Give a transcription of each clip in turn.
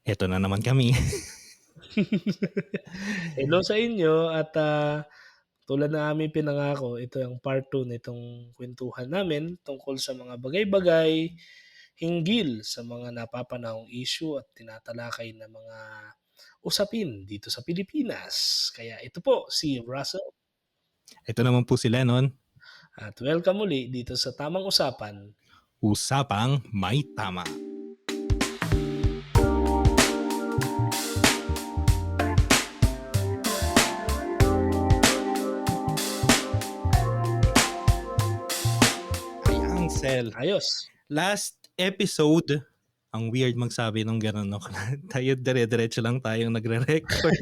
Eto na naman kami. Hello sa inyo at, tulad ng aming pinangako, ito ang part 2 nitong kuwentuhan namin tungkol sa mga bagay-bagay hinggil sa mga napapanahong issue at tinatalakay na mga usapin dito sa Pilipinas. Kaya ito po si Russell Ito naman po sila nun. at welcome muli dito sa Tamang Usapan. Usapang may tama. Ay, Ansel. Ayos. Last episode, ang weird magsabi nung gano'n, no? Tayo dire-diretso lang tayong nagre-record.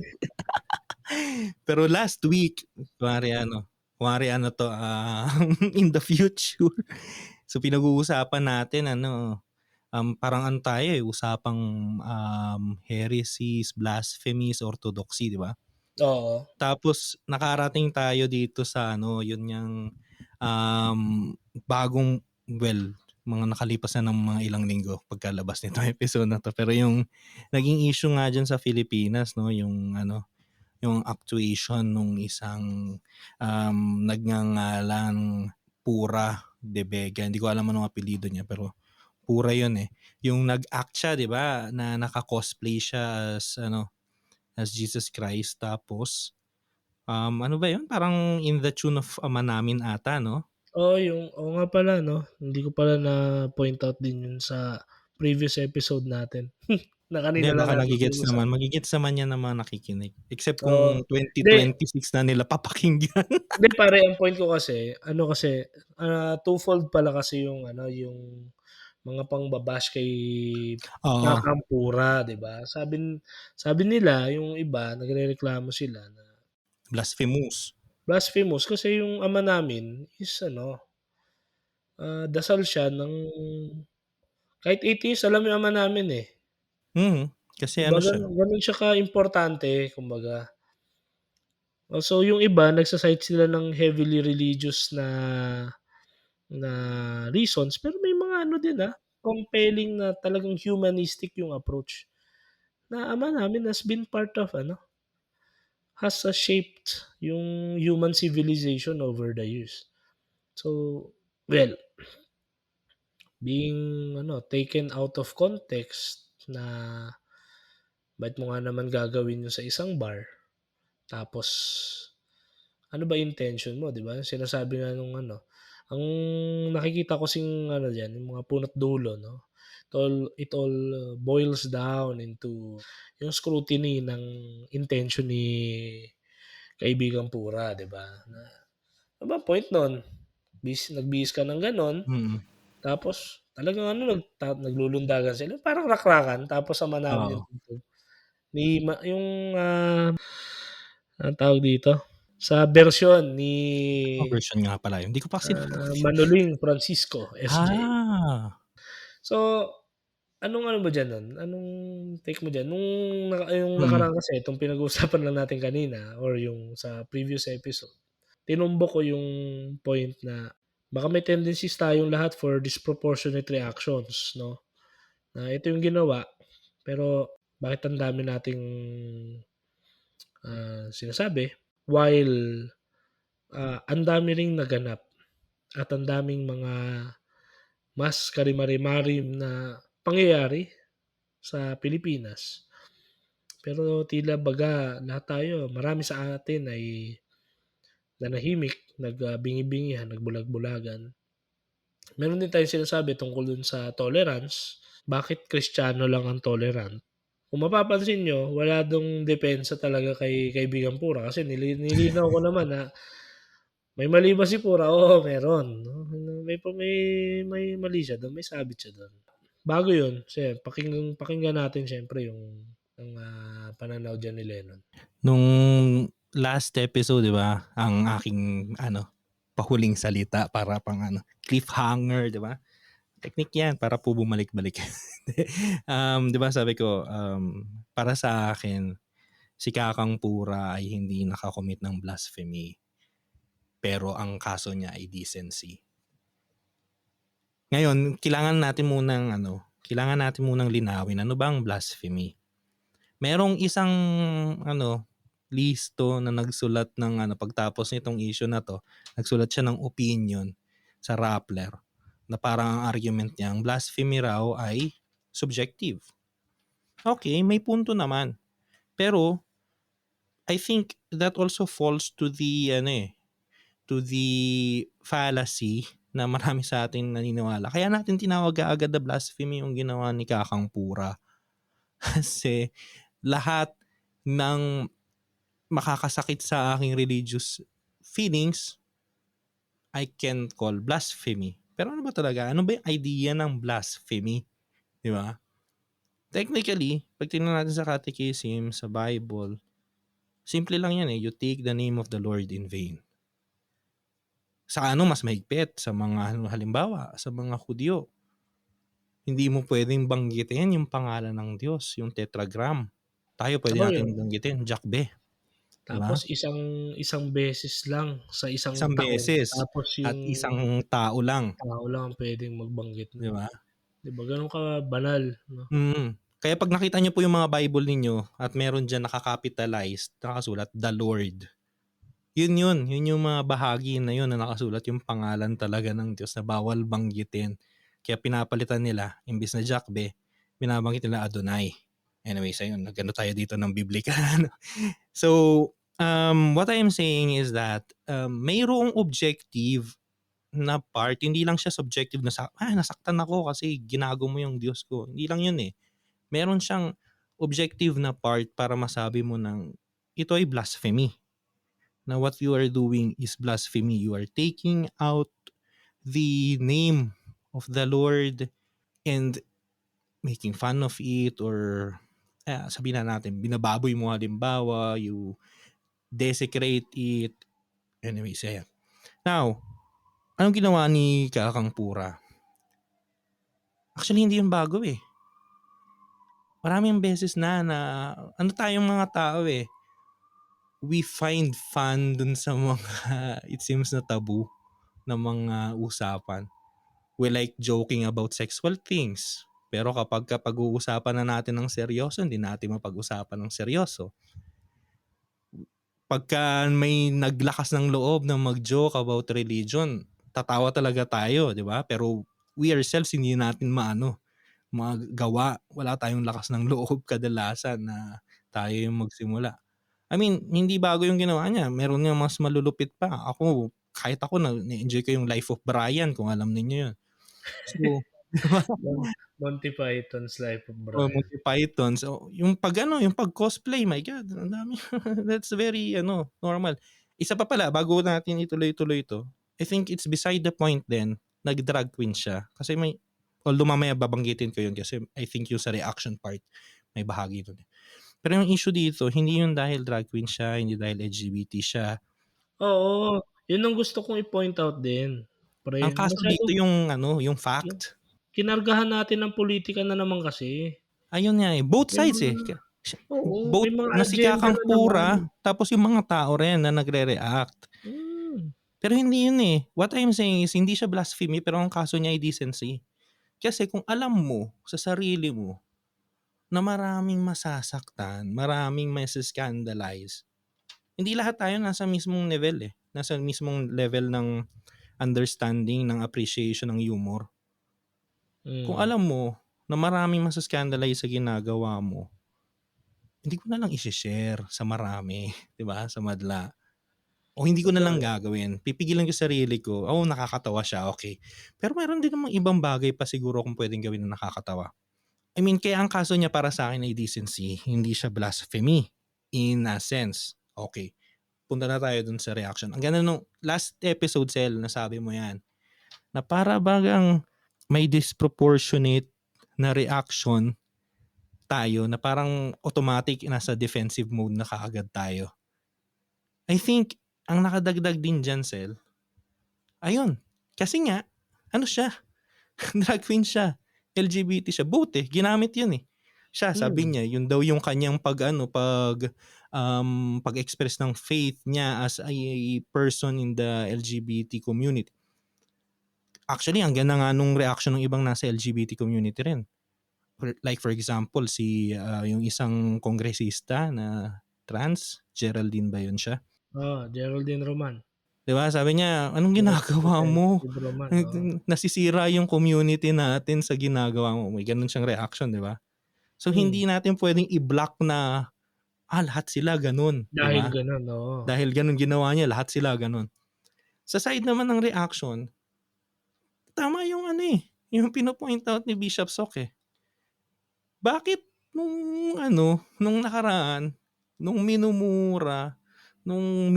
Pero last week, kunwari ano to, in the future. So pinag-uusapan natin, parang ano tayo usapang heresies, blasphemies, orthodoxy, di ba? Oo. Tapos nakarating tayo dito sa yun yung bagong, mga nakalipas na ng mga ilang linggo pagkalabas nito episode na to. Pero yung naging issue nga dyan sa Pilipinas, no, yung actuation nung isang nagngangalang Pura de Vega. Hindi ko alam anong apelyido niya, pero Pura yun eh. Yung nag-act siya, di ba, na naka-cosplay siya as Jesus Christ. Tapos ano ba yun? Parang in the tune of Ama Namin ata, no? Oo nga pala 'no, hindi ko pala na-point out din yun sa previous episode natin, na Hindi, kanina lang baka natin nagigets kinusap. naman. Magigets naman yan ng mga nakikinig. Except Oo. kung Hindi 2026 na nila papakinggan. hindi pare ang point ko kasi, ano kasi, twofold pala kasi yung ano, yung mga pangba-bash kay Oo, Nakampura, 'di ba? Sabi nila yung iba nagrereklamo sila na blasphemous. blasphemous kasi yung ama namin is ano, dasal siya ng kahit atheist alam yung ama namin, eh. Kasi ano Kumbaga siya. gano'n siya kaimportante kumbaga. So yung iba nagsa-cite sila ng heavily religious na na reasons pero may mga ano din, compelling na talagang humanistic yung approach. Na ama namin has been part of ano, has, shaped yung human civilization over the years. So, well, being ano, taken out of context na bakit mo nga naman gagawin yun sa isang bar, tapos ano ba intention mo, 'di ba? Sinasabi nga nung ano, ang nakikita ko kasing ano diyan, yung mga punot dulo 'no, it all boils down into yung scrutiny ng intention ni kaibigang Pura, 'di ba? Na ano bang point nun? Nagbihis ka ng gano'n, Mm. tapos talagang ano naglulundagan sila, parang rakrakan tapos sama namin Oo. yung tugtog ni yung, anong tawag dito, sa bersyon ni, Anong version nga pala yun? Hindi ko pa Manoling Francisco, SJ. Ah, So, anong ano mo diyan nun, anong take mo diyan? Yung mm. nakaraan kasi itong pinag-uusapan lang natin kanina or yung sa previous episode, tinumbok ko yung point na baka may tendencies tayong lahat for disproportionate reactions 'no, na ito yung ginawa, pero bakit ang dami nating, sinasabi while, ang dami ring naganap at ang daming mga mas karimari-marim na pangyayari sa Pilipinas. Pero tila baga lahat tayo, marami sa atin ay nanahimik, bingi-bingihan, nagbulag-bulagan. Meron din tayong sinasabi tungkol dun sa tolerance. Bakit Kristiyano lang ang tolerant? Kung mapapansin niyo, wala dong depensa talaga kay kaibigang Pura kasi nilinaw ko naman na may mali ba si Pura? Oo, meron 'no. May mali siya dun, may sabit siya dun. Bago yun, pakinggan natin siyempre yung pananaw diyan ni Lennon. Nung last episode, 'di ba, ang aking pahuling salita para pang cliffhanger, 'di ba? Technique 'yan para po bumalik-balik. 'Di ba sabi ko, para sa akin, si Kakang Pura ay hindi naka-commit ng blasphemy, pero ang kaso niya ay decency. Ngayon, kailangan natin munang linawin ano ba ang blasphemy. Merong isang listo na nagsulat ng pagtapos nitong issue na 'to, nagsulat siya ng opinion sa Rappler na parang ang argument niya, ang blasphemy raw ay subjective. Okay, may punto naman. Pero I think that also falls to the fallacy na marami sa atin naniniwala. Kaya natin tinawag agad na blasphemy yung ginawa ni Kakang Pura. Kasi lahat ng makakasakit sa aking religious feelings, I can call blasphemy. Pero ano ba talaga? Ano ba yung idea ng blasphemy? Di ba? Technically, pag tingnan natin sa catechism, sa Bible, simple lang yan eh. You take the name of the Lord in vain. Sa mas mahigpit? Sa mga halimbawa, sa mga Hudyo. Hindi mo pwedeng banggitin yung pangalan ng Diyos, yung tetragram. Tayo pwede Oo, natin yun. banggitin, Jakbe. Diba? Tapos isang beses lang sa isang Isang taon. beses Tapos at yung isang tao lang. tao lang ang puwedeng magbanggit Di nun. ba? 'Di ba gano'n kabanal 'no? Kaya pag nakita niyo po yung mga Bible ninyo at meron diyan nakakapitalized, nakasulat, the Lord. Yun yung mga bahagi na yun na nakasulat yung pangalan talaga ng Diyos na bawal banggitin. Kaya pinapalitan nila, imbis na Jakbe, binabanggit nila Adonai. Anyways, ayun, nagano tayo dito ng biblika. So, what I am saying is that mayroong objective na part, hindi lang siya subjective na nasaktan ako kasi ginago mo yung Diyos ko. Hindi lang yun eh. Meron siyang objective na part para masabi mo ng ito ay blasphemy. Na what you are doing is blasphemy. You are taking out the name of the Lord and making fun of it, or sabihin na natin, binababoy mo halimbawa, you desecrate it. Anyways, ayan. Now, anong ginawa ni Kakang Pura? Actually, hindi yung bago eh. Maraming beses na tayong mga tao eh. We find fun dun sa mga it seems na tabu na mga usapan. We like joking about sexual things. Pero kapag uusapan na natin ng seryoso, hindi natin mapag-usapan ng seryoso. Pagka may naglakas ng loob na mag-joke about religion, tatawa talaga tayo, di ba? Pero we ourselves hindi natin magawa. Wala tayong lakas ng loob kadalasan na tayo yung magsimula. I mean, hindi bago yung ginawa niya. Meron nga mas malulupit pa. Kahit ako na-enjoy ko yung Life of Brian, kung alam niyo yun. So, di ba? Monty Python's Life of Oh, Brian. Monty Python. So, yung pag-cosplay, my God, ang dami. That's very, normal. Isa pa pala, bago natin ituloy-tuloy ito, I think it's beside the point din, nag-drag queen siya. Kasi although mamaya babanggitin ko yun kasi I think yung sa reaction part, may bahagi doon. Pero yung issue dito, hindi yun dahil drag queen siya, hindi dahil LGBT siya. Oo, yun ang gusto kong i-point out din, pre. Ang kaso dito Masyadong yung fact. kinargahan natin ng pulitika na naman kasi. Ayun nga eh. Both May sides mga eh. may Both mga na si agenda Kakang na naman. Pura, tapos yung mga tao rin na nagre-react. Pero hindi yun eh. What I'm saying is, hindi siya blasphemy, pero ang kaso niya ay decency. Kasi kung alam mo sa sarili mo na maraming masasaktan, maraming masascandalize, hindi lahat tayo nasa mismong level eh. Nasa mismong level ng understanding, ng appreciation ng humor. Kung alam mo na maraming masascandalize sa ginagawa mo, hindi ko na lang i-share sa marami, 'di ba? Sa madla. O hindi ko na lang Totoo. gagawin. Pipigilan ko sarili ko. Oh, nakakatawa siya, okay. Pero meron din namang ibang bagay pa siguro kung pwedeng gawin na nakakatawa. I mean, kaya ang kaso niya para sa akin ay decency, hindi siya blasphemy in a sense. Okay. Punta na tayo dun sa reaction. Ang ganda nung last episode, Sel, nasabi mo yan, na para bagang may disproportionate na reaction tayo na parang automatic nasa defensive mode na kaagad tayo. I think, ang nakadagdag din dyan, Sel, ayun, kasi nga, siya, drag queen siya, LGBT siya, both eh, ginamit yun eh. Siya, sabi niya, yun daw yung kanyang pag-express ng faith niya as a person in the LGBT community. Actually, ang ganda nga nung reaction ng ibang nasa LGBT community rin. like for example, yung isang kongresista na trans, Geraldine ba yun siya? Geraldine Roman. 'Di ba? Sabi niya, "Anong ginagawa mo? Representative Roman, Nasisira yung community natin sa ginagawa mo." May gano'n siyang reaction, 'di ba? So Hmm, hindi natin pwedeng i-block na, lahat sila gano'n, 'di dahil ba? gano'n, oo. Dahil gano'n ginawa niya, lahat sila gano'n. Sa side naman ng reaction, tama yung yung pino-point out ni Bishop Sok, eh. Bakit nung nakaraan, nung minumura, nung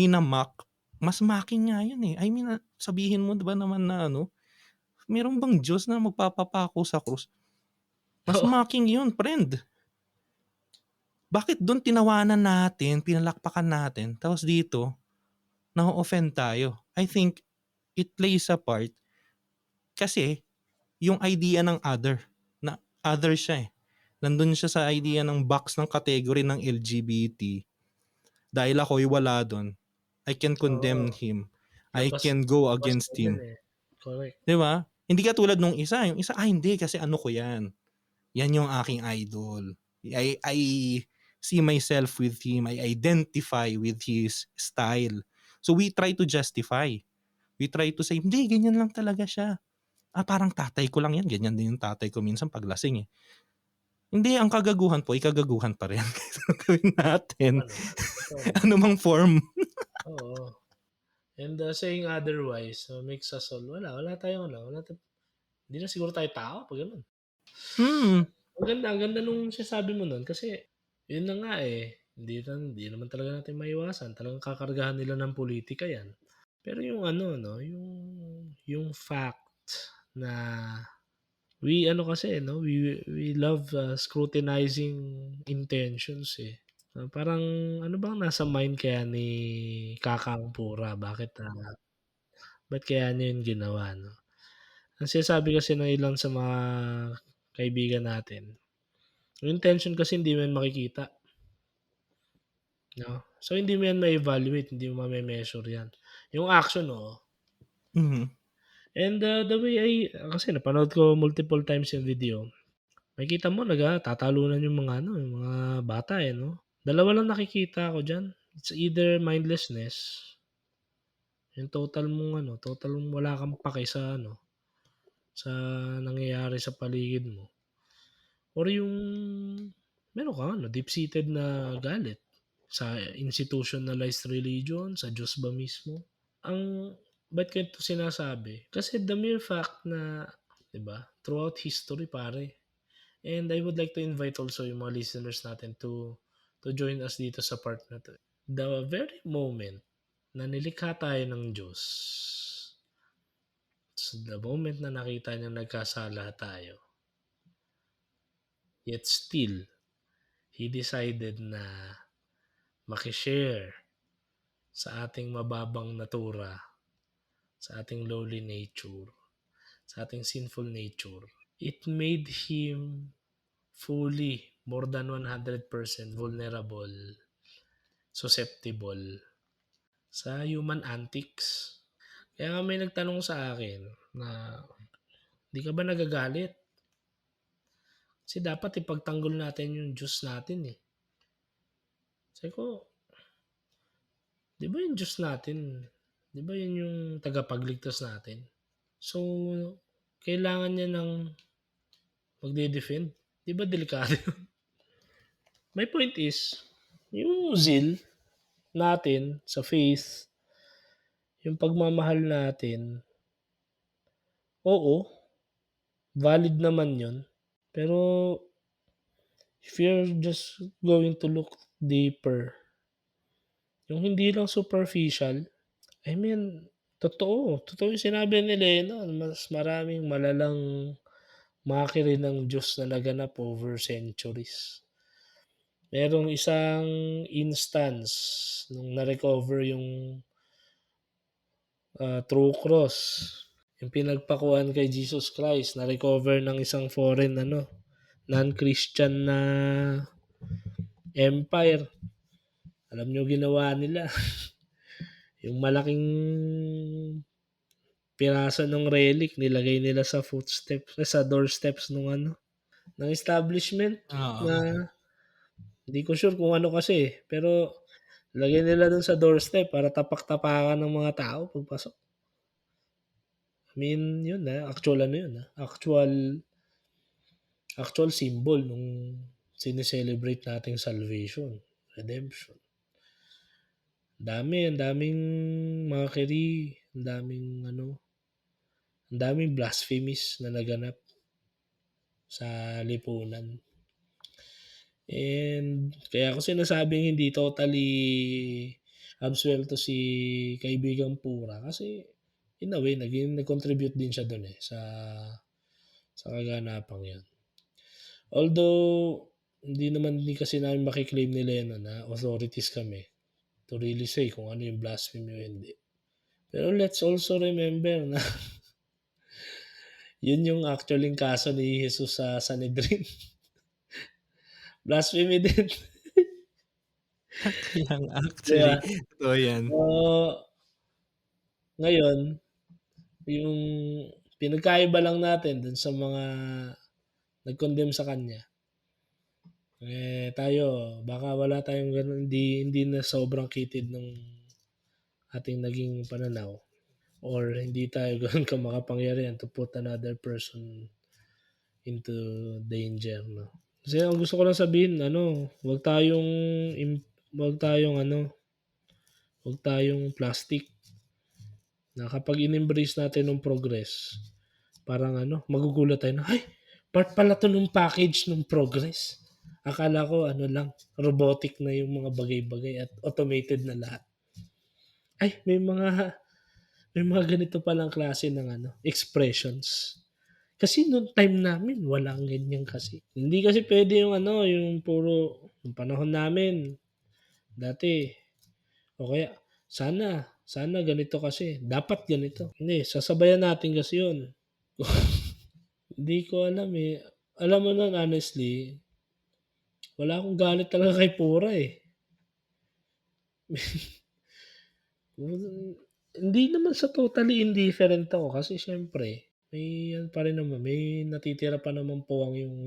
mas mocking nga yun, eh. I mean, sabihin mo 'di ba naman na meron bang Diyos na magpapapako sa krus? Mas Oo, mocking yun, friend. Bakit dun tinawanan natin, pinalakpakan natin, tapos dito na-o-offend tayo? I think it plays a part kasi yung idea ng na other siya, eh. Nandun siya sa idea ng box ng category ng LGBT. Dahil ako'y wala dun, I can oo. condemn him. I Labas can go labas against na din, him. eh. Correct. 'Di ba? Hindi katulad nung isa, yung isa, hindi kasi ano ko yan. Yan yung aking idol. I see myself with him. I identify with his style. So we try to justify. We try to say, hindi, ganyan lang talaga siya. Parang tatay ko lang yan. Ganyan din yung tatay ko minsan pag lasing, eh. Hindi, ang kagaguhan po, ikagaguhan pa rin. Kahit gawin natin. Oo naman, totoo naman. Ano mang form. Oo. And, saying otherwise, makes us all wala tayong hindi na siguro tayo tao 'pag gano'n. Hmm. Ang ganda nung sinasabi mo nun kasi yun na nga, eh, hindi naman talaga natin maiwasan talagang kakargahan nila ng pulitika 'yan. Pero yung ano 'no, yung fact na we ano kasi 'no, we love, scrutinizing intentions, eh. Parang ano bang nasa mind kaya ni Kakang Pura ba't kaya niya yun ginawa 'no? Ang sinasabi kasi ng ilan sa mga kaibigan natin, yung intention kasi hindi mo yan makikita, 'no? So, hindi mo yan ma-evaluate, hindi mo mame-measure yan. Yung action, oo. Mhm. And, the way kasi napanood ko multiple times yung video, makikita mo nagtatalunan yung mga yung mga bata, eh, 'no? Dalawa lang nakikita ko diyan, it's either mindlessness, yung total mong wala kang pake sa sa nangyayari sa paligid mo or yung meron kang deep-seated na galit sa institutionalized religion, sa Diyos ba mismo. Ang ba't ko ito sinasabi? Kasi the mere fact na, 'di ba, throughout history pare, and I would like to invite also yung mga listeners natin to join us dito sa part na 'to. The very moment na nilikha tayo ng Diyos, so the moment na nakita niyang nagkasala tayo, yet still, He decided na maki-share sa ating mababang natura, sa ating lowly nature, sa ating sinful nature. It made him fully, more than 100% vulnerable, susceptible sa human antics. Kaya nga may nagtanong sa akin na, "Di ka ba nagagalit? Kasi dapat ipagtanggol natin yung Diyos natin eh." Sabi ko, "Di ba yung Diyos natin, di ba yun yung tagapagligtas natin? So, kailangan niya ng magde-defend? Di ba delikado?" My point is, yung zeal natin sa faith, yung pagmamahal natin, oo, valid naman yun. Pero if you're just going to look deeper, yung hindi lang superficial, I mean, totoo yung sinabi ni Lena, mas maraming malalang mockery ng Diyos na naganap over centuries. Merong isang instance nung na-recover yung, true cross, yung pinagpakuan kay Jesus Christ, na-recover ng isang foreign non-Christian na empire. Alam niyo ginawa nila, yung malaking piraso ng relic nilagay nila sa doorsteps nung ng establishment na Oo. hindi ko sure kung ano kasi, pero lagay nila dun sa doorstep para tapak-tapakan ng mga tao pagpasok. I mean, yun, actual ano yun, actual symbol nung sine-celebrate nating salvation, redemption. Ang daming mockery, ang daming ano, ang daming blasphemies na naganap sa lipunan. And kaya ko sinasabing hindi totally absuelto si Kaibigang Pura kasi in a way nag-contribute din siya dun, sa kaganapang yun. Although hindi naman din kasi namin maki-claim ni Lennon na authorities kami to really say kung ano yung blasphemy o hindi. Pero let's also remember na yun yung actually kaso ni Jesus sa Sanhedrin. Blasphemy din, Kaya nga 'di actually, ba? totoo yan. So, ngayon yung pinagkaiba lang natin dun sa mga nag-condemn sa kanya, tayo baka wala tayong gano'n, hindi na sobrang kitid nung ating naging pananaw or hindi tayo gano'n kamakapangyarihan to put another person into danger, 'no? Kasi ang gusto ko lang sabihin ano, 'wag tayong ano, 'wag tayong plastic na kapag in-embrace natin yung progress, parang ano, magugulat tayo na, "Ay, part pala 'to nung package nung progress. Akala ko ano lang, robotic na yung mga bagay-bagay at automated na lahat. Ay, may mga ganito palang klase ng ano, expressions." Kasi nung time namin walang ganyan kasi. Hindi kasi puwede yung ano, yung puro yung panahon namin dati o kaya sana ganito kasi, dapat ganito. Hindi, sasabayan natin kasi yun. Hindi ko alam, eh. Alam mo nun honestly, wala akong galit talaga kay Pura, eh. Hindi naman sa totally indifferent ako kasi siyempre may ano pa rin naman, may natitira pa namang puwang yung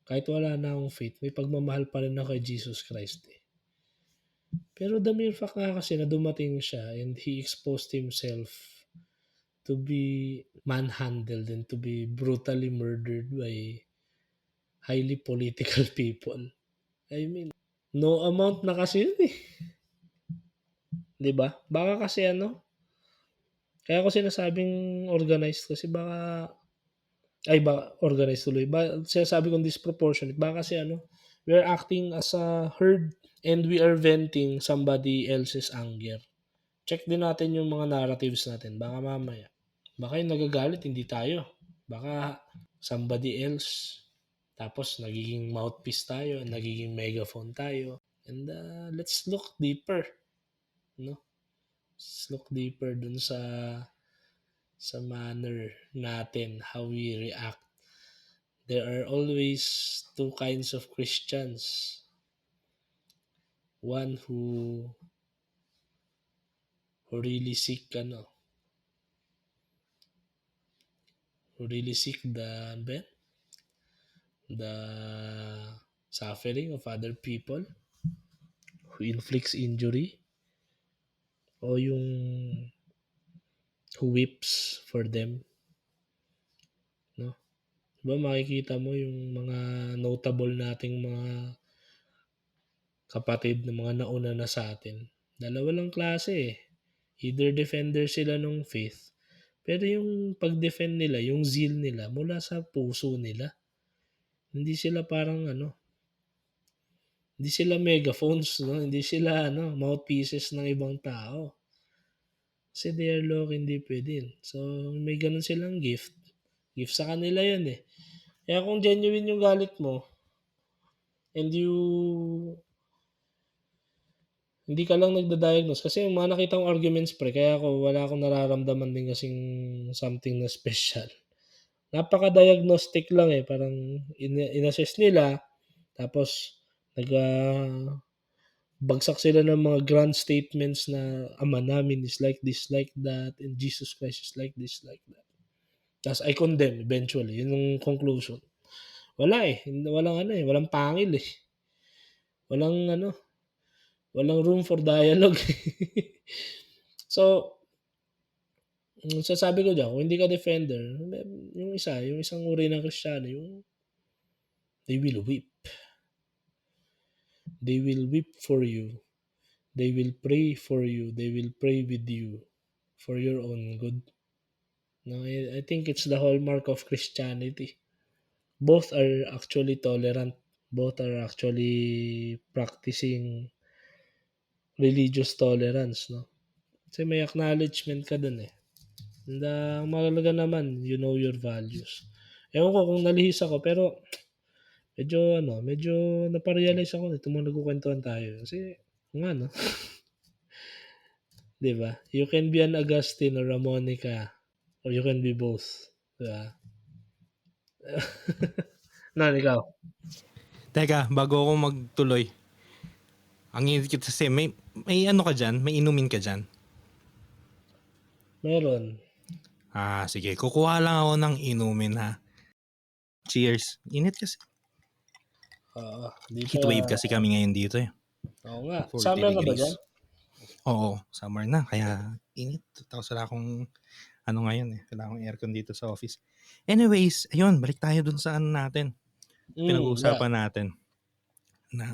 kahit wala na akong faith, may pagmamahal pa rin ako kay Jesus Christ, eh. Pero the mere fact nga kasi na dumating siya and he exposed himself to be manhandled and to be brutally murdered by highly political people. I mean, no amount na kasi yun, eh, 'di ba? Baka kasi ano, kaya ko sinasabing organized kasi baka organized tuloy. Sinasabi kong disproportionate baka kasi ano, we're acting as a herd and we are venting somebody else's anger. Check din natin yung mga narratives natin baka mamaya, baka yung nagagalit hindi tayo, baka somebody else. Tapos nagiging mouthpiece tayo, nagiging megaphone tayo, and let's look deeper, 'no? Let's look deeper dun sa manner natin, how we react. There are always two kinds of Christians. One who really seek ano, who really seek ano ba yan? The suffering of other people, who inflicts injury, o yung who weeps for them, 'no? 'Di ba makikita mo yung mga notable nating mga kapatid na mga nauna na sa'tin, dalawa lang klase, eh. Either defender sila nung faith, pero yung pag-defend nila, yung zeal nila mula sa puso nila. Hindi sila parang ano, hindi sila megaphones, 'no, hindi sila ano, mouthpieces ng ibang tao. Kasi they are low-key din. So, may gano'n silang gift, gift sa kanila 'yun, eh. Kaya kung genuine yung galit mo and hindi ka lang nagda-diagnose kasi yung mga nakita kong arguments pre kaya wala akong nararamdaman din kasing something na special. Napaka-diagnostic lang, eh, parang in-assess nila tapos nag, bagsak sila ng mga grand statements na Ama namin is like that, and Jesus Christ is like this, like that. Ta's I condemn eventually, yun yung conclusion. Wala, eh, walang pangil, eh. Walang ano, walang room for dialogue. So, sasabi ko diyan kung hindi ka defender, yung isang uri ng Kristiyano yung they will weep. They will weep for you. They will pray for you. They will pray with you for your own good. No, I think it's the hallmark of Christianity. Both are actually tolerant. Both are actually practicing religious tolerance, no? Kasi may acknowledgement ka dun eh. And mahalaga naman, you know your values. Ewan ko kung nalihis ako, pero medyo naparealize ako nito mo nagkukwentuhan tayo. Kasi, nga no, di ba? You can be an Augustine or a Monica, or you can be both. Di ba? Nan, ikaw? Teka, bago ako magtuloy, ang init kita kasi, may ano ka dyan? May inumin ka dyan? Meron. Sige. Kukuha lang ako ng inumin ha. Cheers. Init kasi. Dito, Heatwave kasi kami ngayon dito eh. oo nga. 40 Summer na ba dyan? degrees. Oo, summer na. Kaya init. Tapos wala akong ano ngayon eh. Wala akong aircon dito sa office. Anyways, ayun. Balik tayo dun sa ano natin. Yeah. Pinag-uusapan natin. Na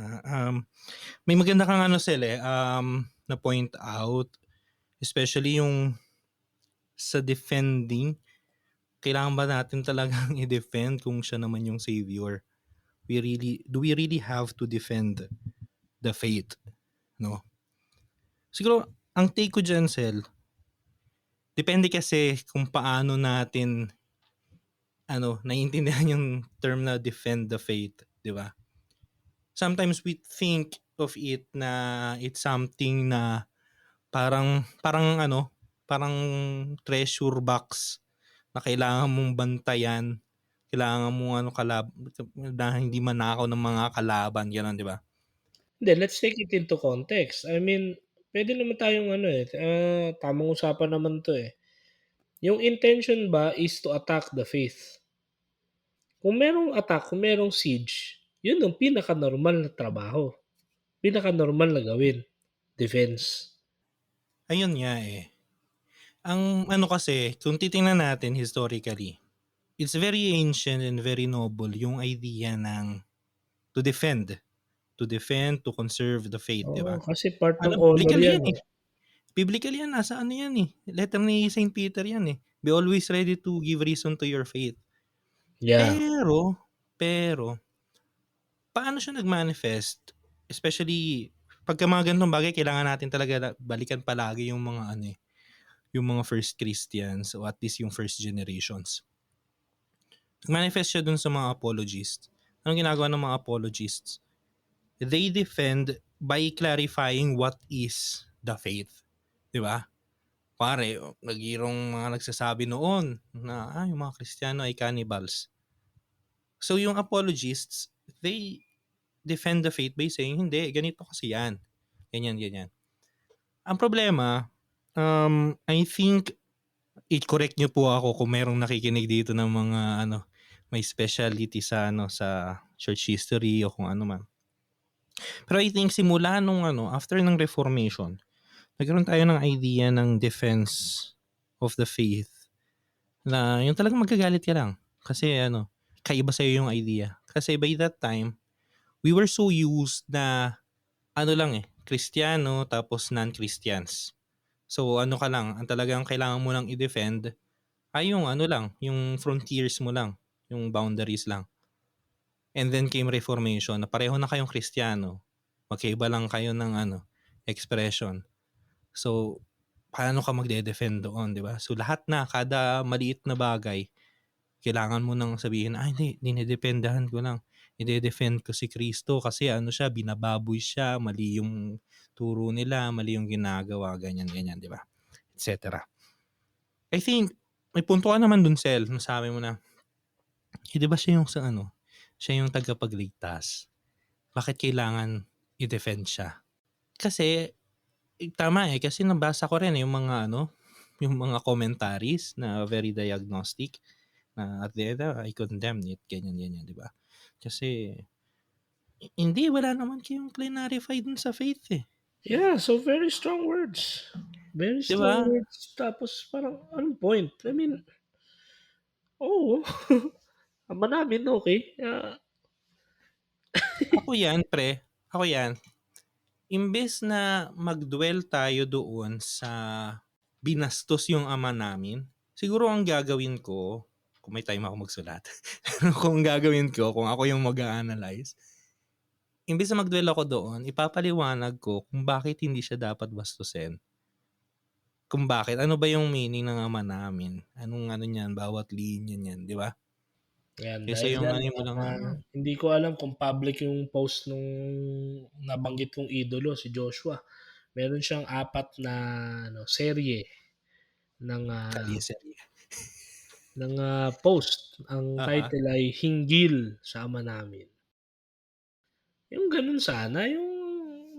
may maganda kang ano na point out. Especially yung sa defending. Kailangan ba natin talagang i-defend kung siya naman yung savior? Do we really have to defend the faith? No? Siguro, ang take ko dyan, Sel, depende kasi kung paano natin naiintindihan yung term na defend the faith, di ba? Sometimes we think of it na it's something na parang treasure box na kailangan mong bantayan, kailangan mong na hindi manakaw ng mga kalaban, gano'n, di ba? Hindi, let's take it into context. I mean, pwede naman tayong tamang usapan naman 'to, eh. Yung intention ba is to attack the faith. Kung merong attack, kung merong siege, yun ang pinaka-normal na trabaho, pinaka-normal na gawin, defense. Ayun nga eh. Ang ano kasi, kung titingnan natin historically, it's very ancient and very noble yung idea ng to defend, to conserve the faith, di Oo, ba? kasi part ng Ano, honor biblical yan, yan eh. eh. Biblical yan, nasa ano yan eh. Letter ni Saint Peter yan eh. Be always ready to give reason to your faith. Yeah. Pero, paano siya nag-manifest? Especially, pagka mga ganitong bagay, kailangan natin talaga balikan palagi yung mga yung mga first Christians o at least yung first generations. Manifest siya dun sa mga apologists. Anong ginagawa ng mga apologists? They defend by clarifying what is the faith. Di ba? Pare, nagirong mga nagsasabi noon na yung mga Kristiyano ay cannibals. So yung apologists, they defend the faith by saying, hindi, ganito kasi yan. Ganyan. Ang problema, I think i-correct niyo po ako kung merong nakikinig dito ng mga may specialty sa sa church history o kung ano man. Pero I think simula nung after ng Reformation, nagkaroon tayo ng idea ng defense of the faith na yung talagang magagalit ka lang kasi kaiba sa'yo yung idea. Kasi by that time, we were so used na Kristiyano tapos non-Christians. So ka lang, ang talagang kailangan mo lang i-defend ay yung yung frontiers mo lang, yung boundaries lang. And then came Reformation na pareho na kayong Kristiyano, magkaiba lang kayo ng expression. So, paano ka magde-defend doon, di ba? So, kada maliit na bagay, kailangan mo nang sabihin, hindi, dinidependahan ko lang. I-defend ko si Kristo kasi siya, binababoy siya, mali yung turo nila, mali yung ginagawa, ganyan, di ba? Etc. I think, may punto ka naman dun, Sel, nasabi mo na, di ba siya yung siya yung tagapagligtas. Bakit kailangan i-defend siya? Kasi, tama kasi nabasa ko rin yung mga yung mga commentaries na very diagnostic na at the end, I condemn it, ganyan, di ba? Kasi hindi, wala naman kayong clarify dun sa faith, eh, Yeah, so very strong words. Very 'di strong ba? words tapos parang anong point? I mean, oo, ama namin okey, Ako 'yan pre, ako 'yan. Imbes na mag-dwell tayo doon sa binastos yung ama namin, siguro ang gagawin ko, kung may time ako magsulat, pero kung gagawin ko, kung ako yung mag-a-analyze, imbes na mag-dwell ako doon, ipapaliwanag ko kung bakit hindi siya dapat bastusin. Kung bakit, ano ba yung meaning ng ama namin? Anong ano niyan, bawat linya niyan, 'di ba? yan Kaysa dahil yung diyan, ano mo lang, hindi ko alam kung public yung post nung nabanggit kong idolo si Joshua. Meron siyang 4 na ano serye ng, kaliserye. post. Ang Oo. title ay "Hinggil sa Ama Namin." Yung gano'n sana, yung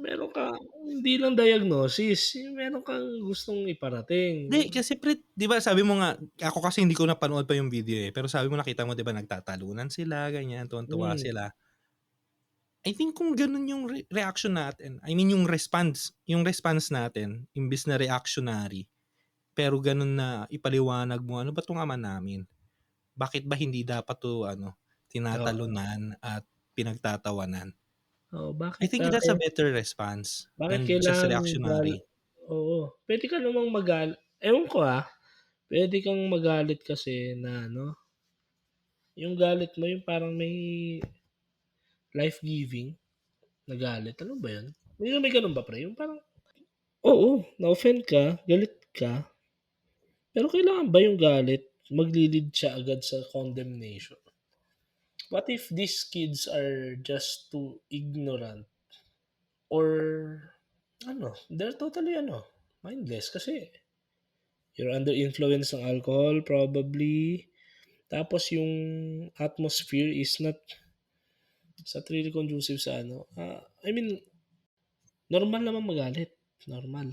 meron kang hindi lang diagnosis, yung meron kang gustong iparating. Hindi, kasi pre, 'di ba sabi mo nga, ako kasi hindi ko napanood pa yung video, eh, pero sabi mo nakita mo 'di ba nagtatalunan sila ganyan, tuwang-tuwa Hmm, sila. I think kung gano'n yung reaction natin, I mean yung response natin imbes na reactionary, pero gano'n na ipaliwanag mo, "Ano ba 'tong ama namin? Bakit ba hindi dapat 'to ano, oo. tinatalunan at pinagtatawanan?" Oo, I bakit, think that's a kaya better response bakit than just kailangan reactionary. oo, puwede ka namang ewan ko, puwede kang magalit kasi na ano, yung galit mo yung parang may life-giving na galit, ano ba yun? May gano'n ba pre, yung parang oo, na-offend ka, galit ka, pero kailangan ba yung galit magli-lead siya agad sa condemnation? What if these kids are just too ignorant or ano, they're totally ano, mindless kasi you're under influence ng alcohol probably, tapos yung atmosphere is not really conducive sa ano, I mean normal naman magalit, normal.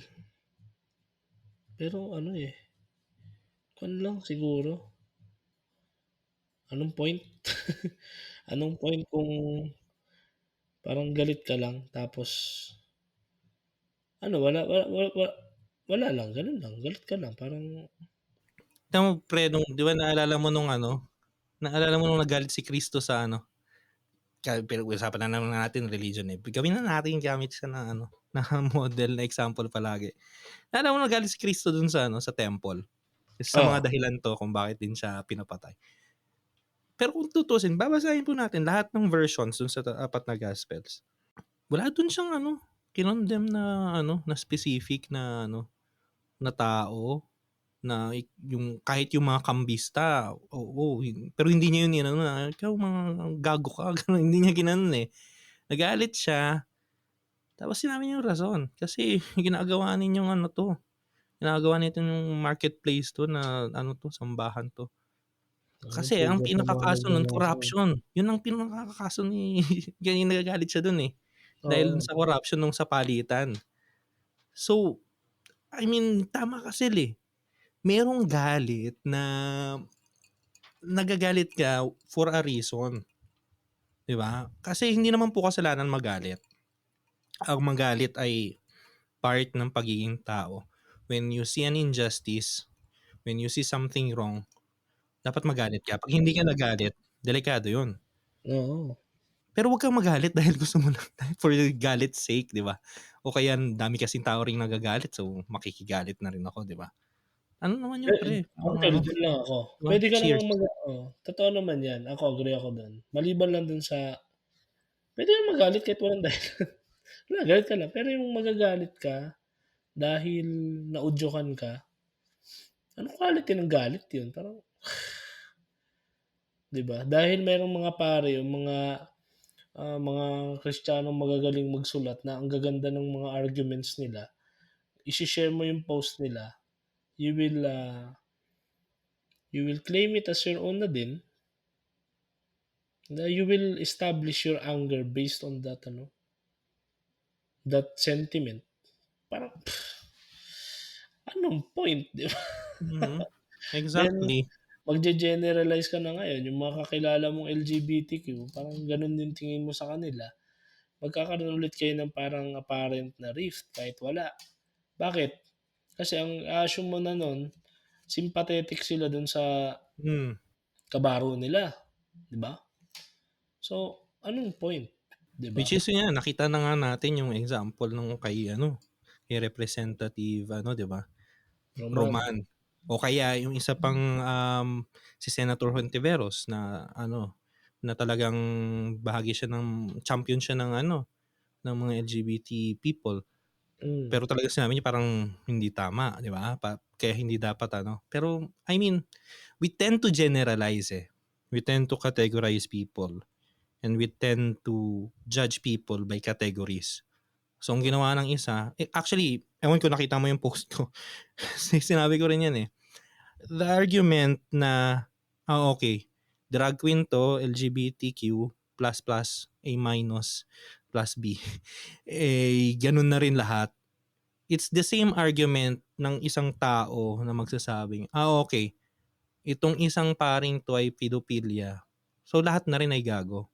Pero ano, kuwan lang siguro, anong point? Anong point kung parang galit ka lang tapos ano wala lang, gano'n lang, galit ka lang parang Alam mo pre, nung 'di ba naalala mo nung nagalit si Kristo sa ano, pinag-uusapan na naman natin religion, eh, gawin na natin gamit siya na ano, na model na example palagi. Naalala mo nagalit si Kristo dun sa ano, sa temple, isa sa oh, mga dahilan 'to kung bakit din siya pinapatay. Pero kung tutuusin, babasahin po natin lahat ng versions dun sa 4 na gospels. Wala dun siyang ano, kinondemn na ano, na specific na ano, na tao, na yung kahit yung mga kambista, oo, pero hindi niya yun inano na, "Ikaw mga gago ka," gano'n, hindi niya ginanon, eh. Nagalit siya, tapos sinabi niya yung rason, "Kasi ginagawa ninyong ano 'to, ginagawa nitong marketplace 'to na ano 'to, sambahan 'to." Kasi ang pugo sa mga pinakakaso nun nagngangaso. corruption, yun ang pinakakaso ni kaya nagagalit siya dun, eh, dahil dun Oo, sa corruption nung sa palitan. So, I mean tama ka sila, eh. Merong galit na nagagalit ka for a reason, 'di ba? Kasi hindi naman po kasalanan magalit. Ang magalit ay part ng pagiging tao. When you see an injustice, when you see something wrong, dapat magalit ka. 'Pag hindi ka nagalit, delikado 'yun. oo. Pero huwag kang magalit dahil gusto mo lang for galit's sake, 'di ba? O kaya ang dami kasing tao ring nagagalit, so makikigalit na rin ako, 'di ba? Ano naman 'yun pre, parang Actually ano, dun lang ako. 'di ba? Puwede ka Cheers. namang totoo naman 'yan, ako agree ako dun. Maliban lang dun sa puwede kang magalit kahit walang dahilan. Wala, galit ka lang, pero yung magagalit ka dahil naudyukan ka, anong quality ng galit yun? Parang 'di ba? Dahil merong mga pare o mga Kristiyanong magagaling magsulat na ang gaganda ng mga arguments nila, ishi-share mo yung post nila, you will, you will claim it as your own na din, na you will establish your anger based on that ano, that sentiment. Parang anong point, 'di ba? Mhm, Then exactly. magge-generalize ka na ngayon, yung mga kakilala mong LGBTQ parang gano'n din tingin mo sa kanila, magkakaroon ulit kayo ng parang apparent na rift kahit wala. Bakit? Kasi ang a-assume mo na nun, sympathetic sila dun sa Hmm. kabaro nila, 'di ba? So, anong point, 'di ba? Which is yun nga, nakita na nga natin yung example nung kay ano, kay Representative ano, 'di ba, Roman, Roman. O kaya yung isa pang, si Senator Hontiveros na ano, na talagang bahagi siya ng champion siya ng ano, ng mga LGBT people. hmm, Pero talagang sinabi niya parang hindi tama, 'di ba? Kaya hindi dapat ano. Pero I mean, we tend to generalize, eh. We tend to categorize people and we tend to judge people by categories. So, ang ginawa ng isa, actually, ewan ko nakita mo yung post ko. Sinabi ko rin yan eh. The argument na, okay, drag queen to, LGBTQ, A minus, plus B. Eh, ganun na rin lahat. It's the same argument ng isang tao na magsasabing, okay, itong isang paring to ay pedophilia. So, lahat na rin ay gago.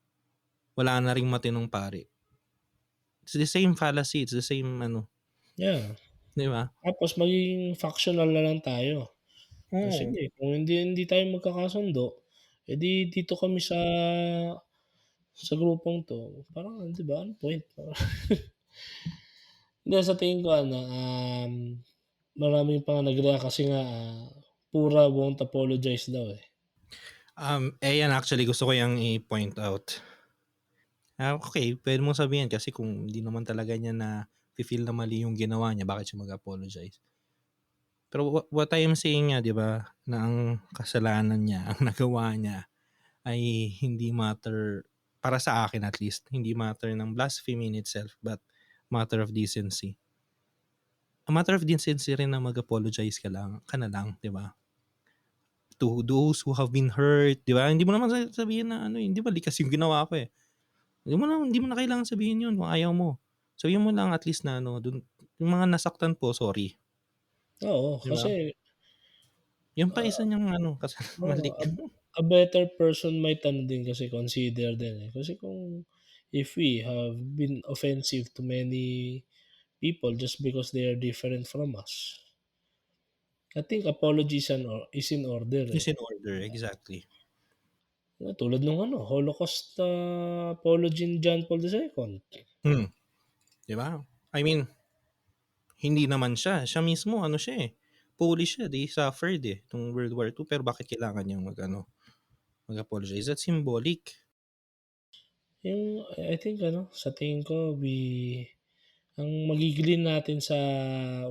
Wala na ring matinong pari. It's the same fallacy, it's the same ano, yeah. 'di ba? Tapos magiging factional na lang tayo. O Oo. sige, kung hindi tayo magkakasundo, eh, dito kami sa grupong 'to, parang 'di ba, anong point? Hindi, sa tingin ko ano, maraming pa nga nag-react kasi nga, Pura won't apologize daw, eh. Yan actually gusto ko yang i-point out. Okay, puwede mong sabihin kasi kung hindi naman talaga niya na-fi-feel na mali yung ginawa niya, bakit siya mag-apologize? Pero what I am saying nga 'di ba, na ang kasalanan niya, ang nagawa niya ay hindi matter para sa akin at least, hindi matter ng blasphemy in itself but matter of decency. A matter of decency rin na mag-apologize ka na lang, 'di ba? To those who have been hurt, 'di ba? Hindi mo naman sabihin na ano, hindi ba likas yung ginawa ko, eh. Hindi mo na kailangan sabihin 'yun kung ayaw mo. Sabihin mo lang at least na ano, yung mga nasaktan po, sorry, Oo, 'di ba? kasi, 'Yun pa isa ah, niyang ano, oo, mali. a better person might ano din kasi consider din, eh. Kasi kung if we have been offensive to many people just because they are different from us, I think apology is in order, eh. Is in order, exactly. Tulad nung ano, Holocaust, apology ni John Paul II. Hmm, 'di ba? I mean, hindi naman siya mismo ano siya, eh, Polish siya, they suffered, eh, nung World War II pero bakit kailangan niyang mag-ano, mag-apologize? That's symbolic. Yung I think ano, sa tingin ko ang magigilin natin sa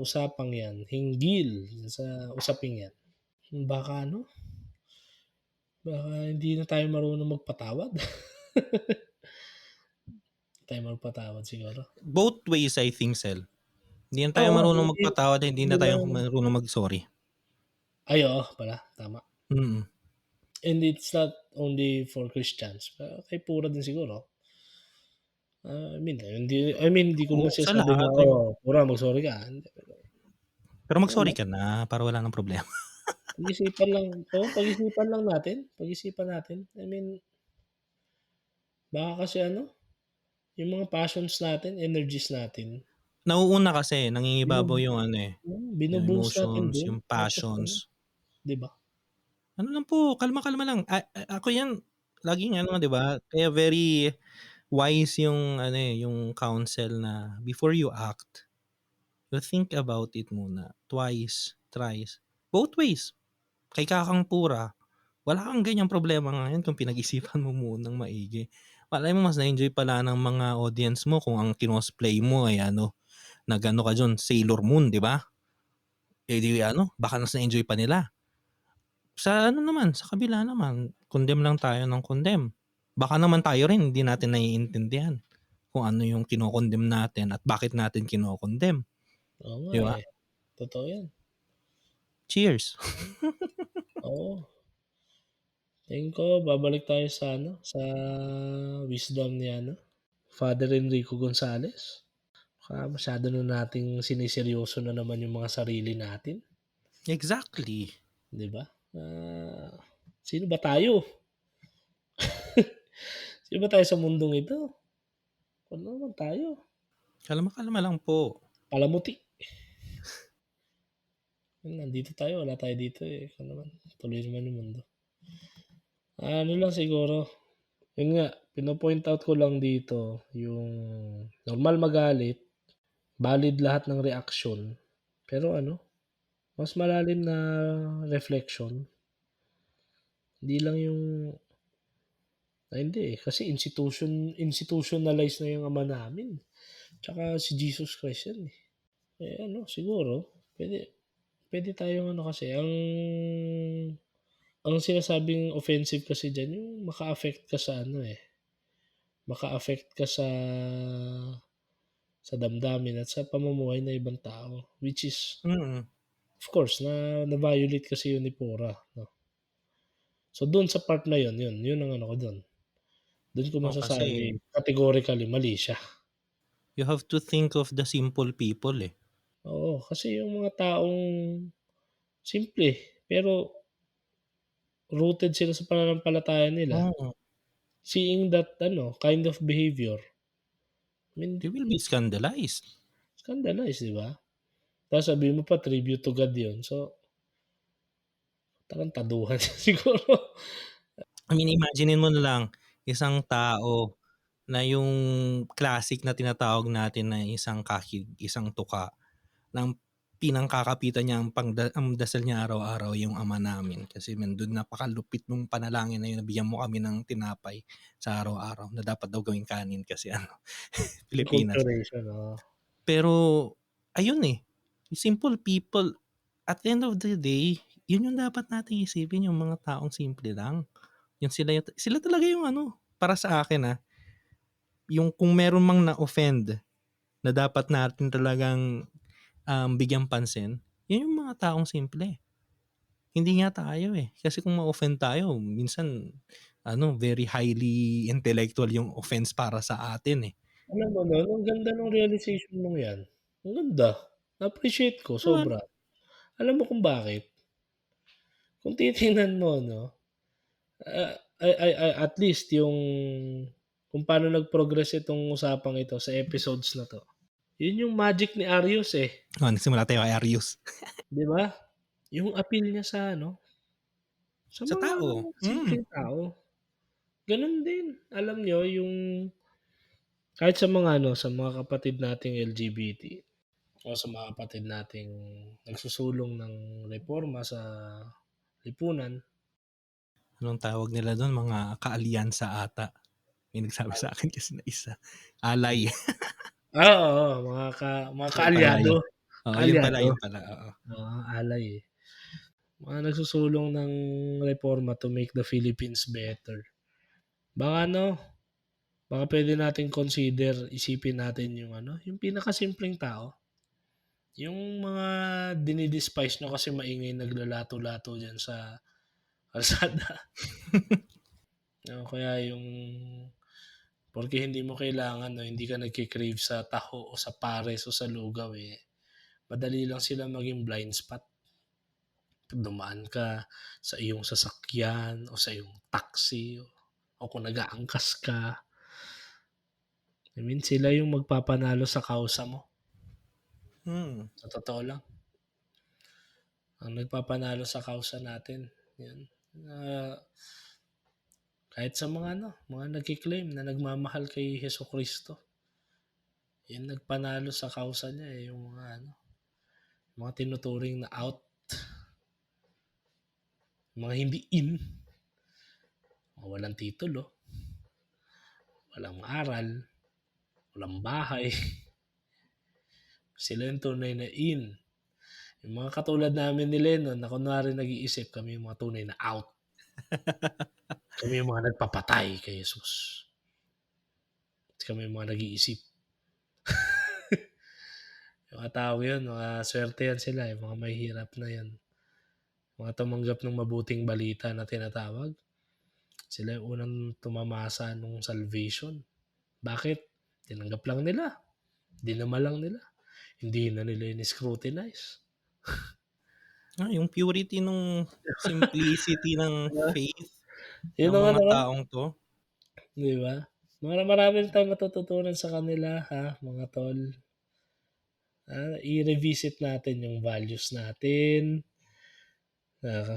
usapang 'yan, hinggil sa usaping 'yan, baka ano, baka hindi na tayo marunong magpatawad. Tayo magpatawad siguro. Both ways I think, Sel. Hindi na tayo Oo, marunong hindi magpatawad, hindi hindi na tayo lang marunong mag-sorry. oo pala, tama. Mm. And it's not only for Christians, kay pura din siguro. Hindi ko Oo, naman sa sinasabi na, lahat, pura mag-sorry ka, hindi. pero Ano mag-sorry lang, ka na para wala ng problema. pag-isipan lang oo, pag-isipan lang natin, pag-isipan natin. Baka kasi ano, yung mga passions natin, energies natin, Nauuna kasi, binu nangingibabaw yung ano, eh, yung binu-boost natin emotions, dun yung tapos passions. ano, 'di ba? Ano lang po, kalma-kalma lang. Ako yan, laging ano 'di ba, kaya very wise yung ano, eh, yung counsel na before you act, you think about it muna twice, thrice, both ways. Kay kakang pura, wala kang ganyang problema ngayon kung pinag-isipan mo munang maigi. Malay mo mas na-enjoy pala ng mga audience mo kung ang kinosplay mo ay ano, nag-ano ka dun, Sailor Moon, 'di ba? Eh, di ano, baka mas na-enjoy pa nila. Sa ano naman, sa kabila naman, condemn lang tayo ng condemn. Baka naman tayo rin hindi natin naiintindihan kung ano yung kino-condemn natin at bakit natin kino-condemn, Oo nga, 'di ba? eh, totoo 'yan. Cheers. Oo, tingin ko babalik tayo sa ano, sa wisdom ni ano, Father Enrico Gonzalez. Baka masyado na nating siniseryoso na naman yung mga sarili natin, Exactly. 'di ba? Ah, sino ba tayo? Sino ba tayo sa mundong ito? Ano naman tayo? Kalma-kalma lang po. Palamuti. Nandito tayo, wala tayo dito eh. Ikaw naman, tuloy naman yung mundo. Ano lang siguro, yun nga, pino-point out ko lang dito yung normal magalit, valid lahat ng reaksyon, pero ano, mas malalim na reflection, hindi lang yung hindi, eh, kasi institutionalize na yung Ama namin, tsaka si Jesus Christ yan, eh. Eh, ano siguro puwede puwede tayong ano kasi ang sinasabing offensive kasi diyan yung maka-affect ka sa ano, eh, maka-affect ka sa damdamin at sa pamumuhay ng ibang tao, which is Mm. of course na-violate kasi yun ni Pora 'no. So dun sa part na yun ang ano ko dun. Dun ko Oo, masasabi kasi categorically mali siya. you have to think of the simple people, eh. Oo, kasi yung mga taong simple, pero rooted sila sa pananampalataya nila, Oo, seeing that ano, kind of behavior, I mean, they will be scandalized. scandalize, 'di ba? Tapos sabihin mo pa tribute to God yun, so tarantaduhan siguro. I mean, imaginin mo na lang, isang tao na yung classic na tinatawag natin na isang kahig, isang tuka, ng pinangkakapitan niya ang dasal niya araw-araw yung Ama namin. Kasi man dun napakalupit nung panalangin na yun, "Bigyan mo kami ng tinapay sa araw-araw," na dapat daw gawing kanin kasi ano, Pilipinas. Enculturation, oo. Pero ayun, eh, simple people, at the end of the day, yun yung dapat nating isipin, yung mga taong simple lang. Yun sila talaga yung ano, para sa akin, yung kung meron mang na-offend na dapat natin talagang, bigyang pansin, yun yung mga taong simple. Hindi nga tayo, eh. Kasi kung ma-offend tayo minsan ano, very highly intellectual yung offense para sa atin, eh. Alam mo nun, ang ganda nung realization mong 'yan. Ang ganda, na-appreciate ko 'Di ba? sobra. Alam mo kung bakit? Kung titingnan mo 'no, ay at least yung kung paano nag-progress itong usapang ito sa episodes na 'to, yun yung magic ni Arius, eh, Nagsimula tayo kay Arius. 'di ba? Yung appeal niya sa ano, sa Sa mga tao, simpleng tao. Gano'n din, alam niyo yung kahit sa mga ano, sa mga kapatid nating LGBT o sa mga kapatid nating nagsusulong ng reforma sa lipunan. anong tawag nila dun, mga kaalyansa ata. May nagsabi sa'kin kasi na isa, alay. Oo, mga Yun pala kaalyado, yun. Oo, kaalyado, yun pala, oo. oo, alay, eh. Mga nagsusulong ng reforma to make the Philippines better. Baka ano, baka puwede nating consider, isipin natin yung ano, yung pinakasimpleng tao. Yung mga dini-despise niyo kasi maingay naglalato-lato diyan sa kalsada. O kaya yung porke hindi mo kailangan o hindi ka nagke-crave sa taho o sa pares o sa lugaw, eh, madali lang sila maging blind spot. Dumaan ka sa iyong sasakyan o sa iyong taxi o kung nag-aangkas ka, I mean sila yung magpapanalo sa kausa mo, Hmm, sa totoo lang. Ang nagpapanalo sa kausa natin, 'yan, ah, kahit sa mga ano, mga nagke-claim na nagmamahal kay Jesucristo, 'yan nagpanalo sa kausa niya, eh, yung mga ano, mga tinuturing na out, mga hindi in, mga walang titulo, walang aral, walang bahay, sila yung tunay na in. Yung mga katulad namin ni Lennon na kunwari nag-iisip, kami yung mga tunay na out. Kami yung mga nagpapatay kay Jesus. Kami yung mga nag-iisip. Yung mga tao yun, mga swerte yan sila, yung mga mahihirap na yan. Mga tumanggap ng mabuting balita na tinatawag. Sila yung unang tumamasa nung salvation. Bakit? Tinanggap lang nila. Dinama lang nila. Hindi na nila in-scrutinize. Yung purity nung simplicity ng 'Di ba? faith 'Yun ng ang mga ano, taong 'to. 'di ba? Marami tayong matututunan sa kanila, mga tol. I-revisit natin yung values natin.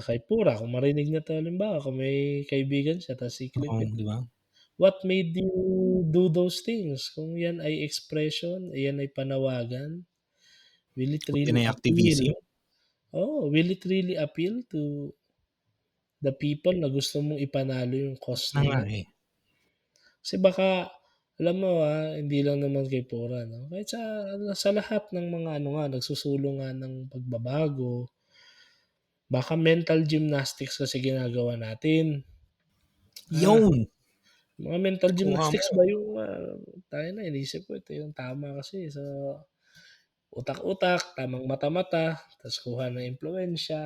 Kay Pura kung marinig niya 'to halimbawa kung may kaibigan siya ta's Oo, iklipit, 'di ba? what made you do those things? Kung yan ay expression, yan ay panawagan, will it Kung yan really ay appeal? activism, Will it really appeal to the people na gusto mong ipanalo yung yun cause na nga, nila? eh. Kasi baka alam mo, hindi lang naman kay Pura 'no, kahit sa lahat ng mga ano nga nagsusulong nga ng pagbabago, baka mental gymnastics kasi ginagawa natin. Ah, Yun, mga mental nakuha mo. gymnastics ba yung, tayo na iniisip ko ito yung tama kasi so utak-utak, tamang mata-mata, ta's kuha ng impluwensiya,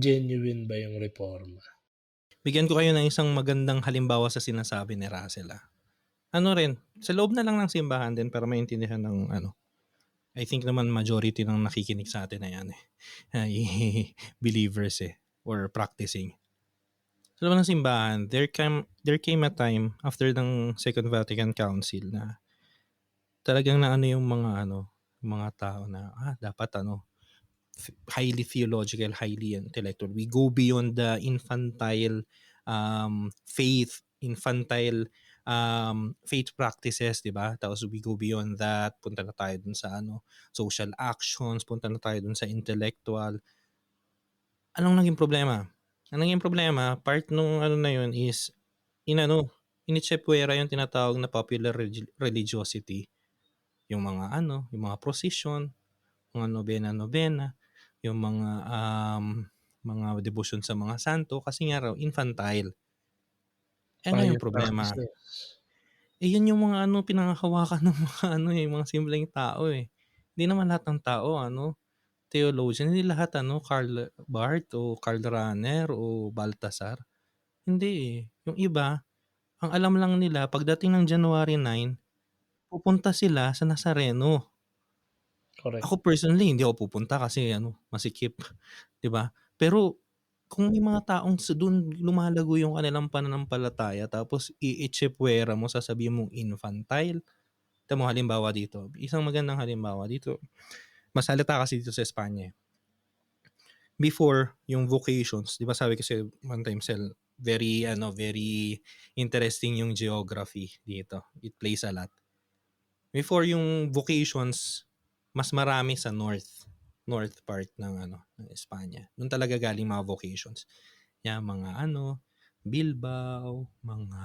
genuine ba yung reforma? Bigyan ko kayo ng isang magandang halimbawa sa sinasabi ni Russell, Ano rin, sa loob na lang ng simbahan din para maintindihan ng ano, I think naman majority ng nakikinig sa'tin ay ano, ay believers, or practicing. Sa loob ng simbahan, there came a time after ng Second Vatican Council na talagang naano yung mga ano, yung mga tao na, dapat ano, highly theological, highly intellectual. We go beyond the infantile faith, infantile faith practices, 'di ba? Tapos we go beyond that, punta na tayo dun sa ano, social actions, punta na tayo dun sa intellectual. Anong naging problema? Ang naging problema, part nung ano na yun is inano, initsepuwera yung tinatawag na popular religiosity. Yung mga ano, yung mga procession, mga nobena-nobena, yung mga debosyon sa mga santo kasi nga raw infantile. Ngayon Pious problema, practices. yun yung mga ano pinanghahawakan ng mga ano, mga simpleng tao, Hindi naman lahat ng tao ano, theologian, hindi lahat ano Karl Barth o Karl Rahner o Balthasar, hindi, Yung iba, ang alam lang nila pagdating ng January 9 pupunta sila sa Nazareno. Correct. Ako personally hindi ako pupunta kasi ano, masikip, 'di ba? Pero kung may mga taong dun lumalago yung kanilang pananampalataya tapos iitsepuwera mo, sasabihin mong infantile. Ito mo halimbawa dito, isang magandang halimbawa dito, mas halata kasi dito sa Espanya, Before yung vocations, 'di ba sabi ko sa'yo one time Sel, very ano, very interesting yung geography dito, it plays a lot. Before yung vocations, mas marami sa north part ng ano, ng Espanya. Dun talaga galing mga vocations. Yang mga ano, Bilbao, mga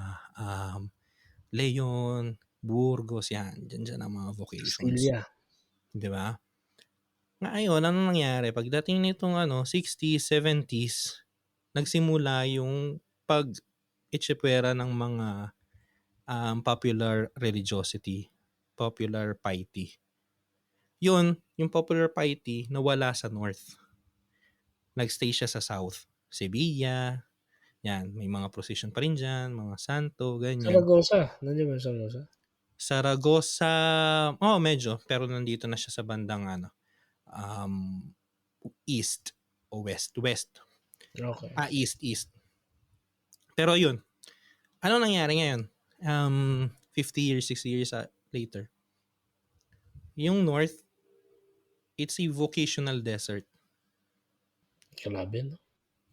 Leon, Burgos, yan. Diyan ang mga vocations, Castilla. 'di ba? Ngayon, anong nangyari pagdating nitong ano, 60s, 70s, nagsimula yung pag-itsipwera ng mga popular religiosity, popular piety. Yun, yung popular piety nawala sa north. Nag-stay siya sa south. Sevilla, yan, may mga procession pa rin diyan, mga santo, ganyan. Saragossa, nandiyan ba yung Saragossa? Saragossa, medyo, pero nandito na siya sa bandang ano, um, east o west, west. Okey. East. Pero yun, ano nangyari ngayon? 50 years, 60 years later. Yung north, it's a vocational desert. Grabe 'no?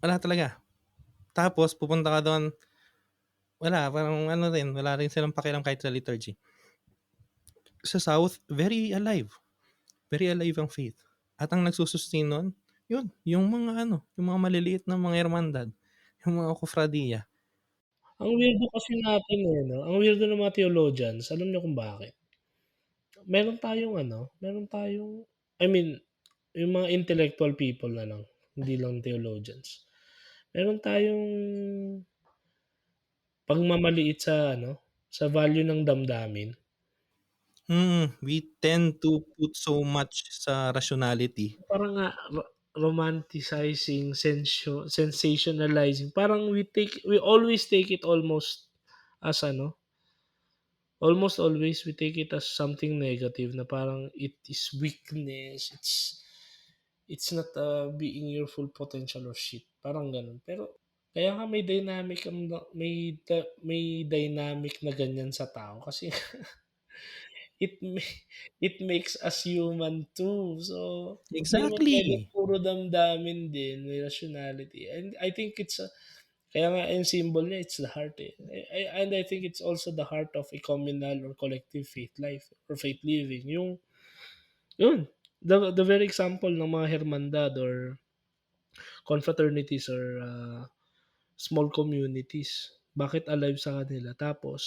Wala talaga. Tapos pupunta ka doon, wala, parang ano rin, wala rin silang pakialam kahit sa liturgy. Sa South, very alive ang faith. At ang nagsusustain nun, yun, yung mga ano, yung mga maliliit na mga hermandad, yung mga kofradiya. Ang weirdo kasi natin, 'no, ang weirdo ng mga theologians, alam niyo kung bakit? Meron tayong I mean, yung mga intellectual people na lang, hindi lang theologians. Meron tayong pagmamaliit sa ano, sa value ng damdamin. We tend to put so much sa rationality. Parang nga romanticizing, sensationalizing, parang we always take it as ano, almost always we take it as something negative na parang it is weakness, It's not, being your full potential or shit, parang gano'n. Pero kaya nga may dynamic may dynamic na ganyan sa tao kasi it ma it makes us human too. So, hindi naman puwedeng Exactly. puro damdamin din, may rationality, and I think kaya nga yung symbol niya, it's the heart, eh. And I think it's also the heart of a communal or collective faith life or faith living, yun, the very example ng mga hermandad or confraternities or, small communities. Bakit alive sa kanila tapos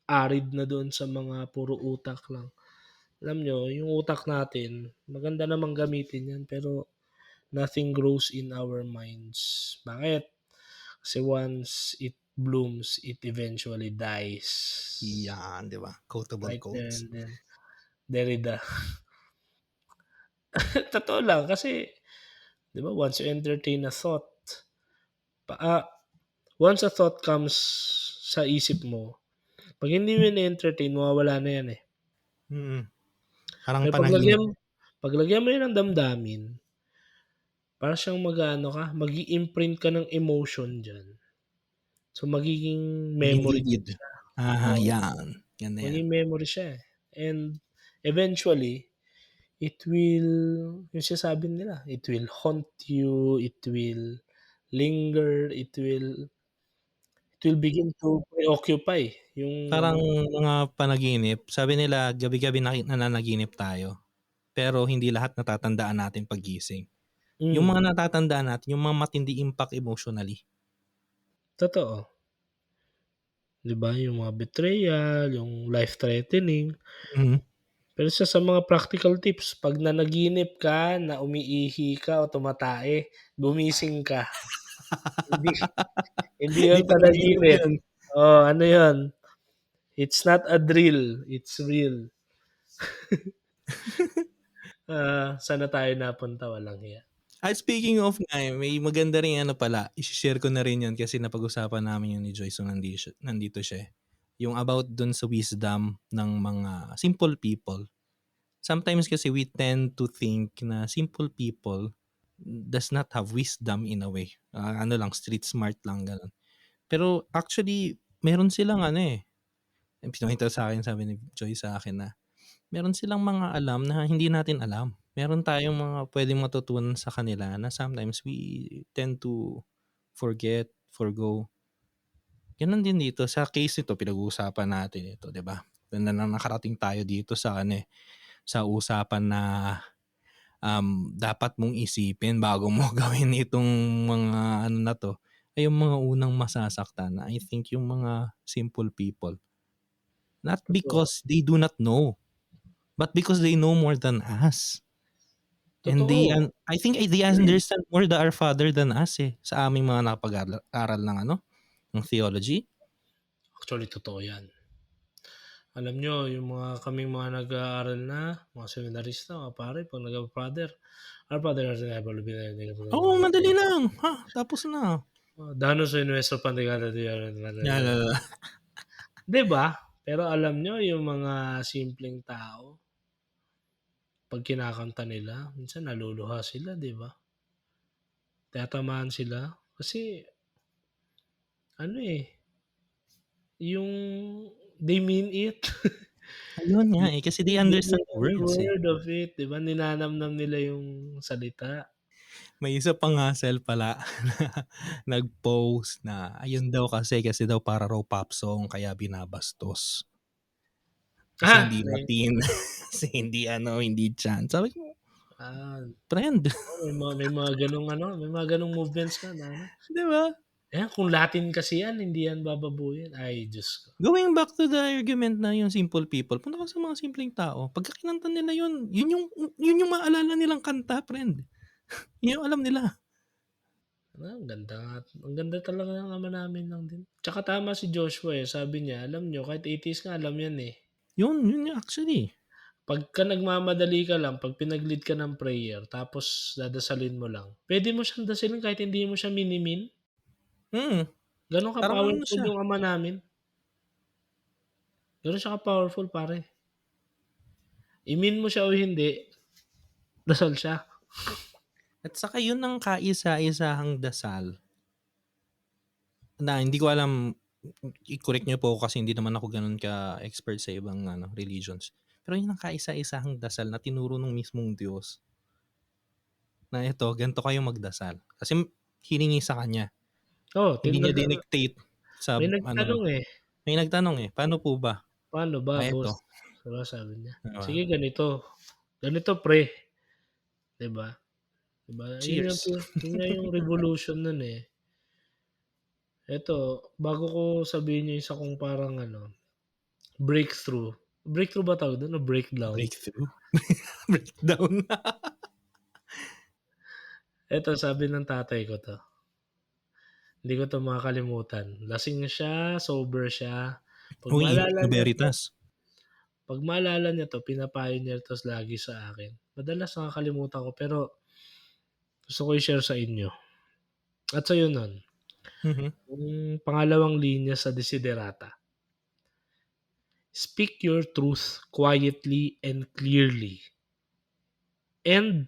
arid na dun sa mga puro utak lang. Alam niyo yung utak natin maganda namang gamitin yan pero nothing grows in our minds. Bakit? Kasi once it blooms, it eventually dies. Yan, 'di ba? Quotable Right there quotes. and then. Derrida. Totoo lang kasi 'di ba once you entertain a thought, pa ah, once a thought comes sa isip mo, 'pag hindi mo na-entertain mawawala na yan, eh. Mm, parang Pero panaginip. paglagyan mo yan ng damdamin, para siyang mag-aano ka, mag-i-imprint ka ng emotion diyan. So, magiging Maging memory din vivid. siya, oo. Yan. Ganda yan. Maging memory siya, eh, and eventually it will yung sinasabi nila, it will haunt you, it will begin to preoccupy yung Parang ano. mga panaginip, sabi nila gabi-gabi nananaginip tayo, pero hindi lahat natatandaan natin paggising. Yung Hmm, mga natatandaan natin, yung mga matinding impact emotionally. totoo. 'Di ba, yung mga betrayal, yung life threatening. Mhm. Pero isa sa mga practical tips 'pag nanaginip ka na umiihi ka o tumatae, gumising ka. Hindi hindi Hindi yun panaginip panaginip. yun. Oo, ano yun, it's not a drill, it's real. Saan na tayo napunta, walang hiya. Speaking of nga, may maganda ring ano pala, i-she-share ko na rin yun kasi napag-usapan namin yun ni Joyce nung nandito siya, eh. Yung about dun sa wisdom ng mga simple people. Sometimes kasi we tend to think na simple people does not have wisdom in a way. Ano lang, street smart lang, gano'n. Pero actually, meron silang ano, eh, pinakita sa'kin, sabi ni Joy sa'kin na meron silang mga alam na hindi natin alam. Meron tayong mga puwedeng matutunan sa kanila na sometimes we tend to forget, forgo. Gano'n din dito sa case nito pinag-uusapan natin ito, 'di ba? Na nakarating tayo dito sa ano, eh, sa usapan na, dapat mong isipin bago mo gawin itong mga ano na 'to, ay yung mga unang masasaktan na I think yung mga simple people. Not Totoo, because they do not know, but because they know more than us. And totoo. I think they understand more our Father than us, eh, sa aming mga aral ng ano, ng theology. Actually, totoo yan. Alam niyo yung kaming mga nag-aaral na, mga seminarista, mga pare 'pag nagfa-father, "Our Father who art in heaven, hallowed be thy name." Oo, madali lang, tapos na. Danos soy nuestro pan de cada día. Yala 'Di ba? Pero alam niyo yung mga simpleng tao, 'pag kinakanta nila, minsan naluluha sila, 'di ba? Tinatamaan sila kasi ano, eh, yung they mean it. ayun nga, eh, kasi they They understand mean the every words, eh. word of it, 'di ba? Ninanamnam nila yung salita. May isa pang hassle pala na nag-post na ayun daw kasi daw para raw pop song kaya binabastos. Kasi hindi May Latin, kasi hindi ano, hindi chant. Sabi ko, ah, "Friend, oo, may mga gano'ng ano, may mga gano'ng movements nga na ano. 'di ba?" Kung Latin kasi yan, hindi yan bababuyin. Ay, Diyos ko. Going back to the argument na yung simple people, punta ka sa mga simpleng tao, pagka kinanta nila yun yung maalala nilang kanta, friend. Yun yung alam nila. Ang ganda talaga ng ama namin lang din. Tsaka tama si Joshua, eh, sabi niya, alam niyo kahit atheist nga alam yan, eh. Yun yung actually. Pagka nagmamadali ka lang, 'pag pinag-lead ka ng prayer tapos dadasalin mo lang, puwede mo siyang dasalin kahit hindi mo siya minimin. Mm, Gano'n parang ano ka-powerful siya, yung ama namin, gano'n siya ka-powerful pare. I-mean mo siya o hindi, dasal siya. At saka yun ang kaisa-isahang dasal na hindi ko alam, i-correct niyo po ako kasi hindi naman ako gano'n ka-expert sa ibang religions. Pero yun ang kaisa-isahang dasal na tinuro nung mismong Diyos na ito, ganito kayo magdasal. Kasi hiningi sa kanya. Oo, Hindi niya dinictate sa may ano, nagtanong, eh, may nagtanong, "Paano po ba?" "Paano ba boss?" Eto, 'Di ba sabi niya, 'di ba? "Sige ganito, ganito pre." 'Di ba? 'Di ba Cheers. yun nga yung revolution nun, eh. Eto, bago ko sabihin yung isa kong parang breakthrough. Breakthrough ba tawag dun o breakdown? Breakthrough? Breakdown. Eto sabi ng tatay ko 'to, hindi ko 'to makakalimutan. Lasing siya, sober siya, 'pag Uy, maalala Inigo niya 'to Veritas. 'pag maalala niya 'to pinapayo niya 'to lagi sa akin. Madalas nakakalimutan ko pero gusto ko i-share sa inyo at sa'yo nun. Mhm. Yung pangalawang linya sa Desiderata, "Speak your truth quietly and clearly, and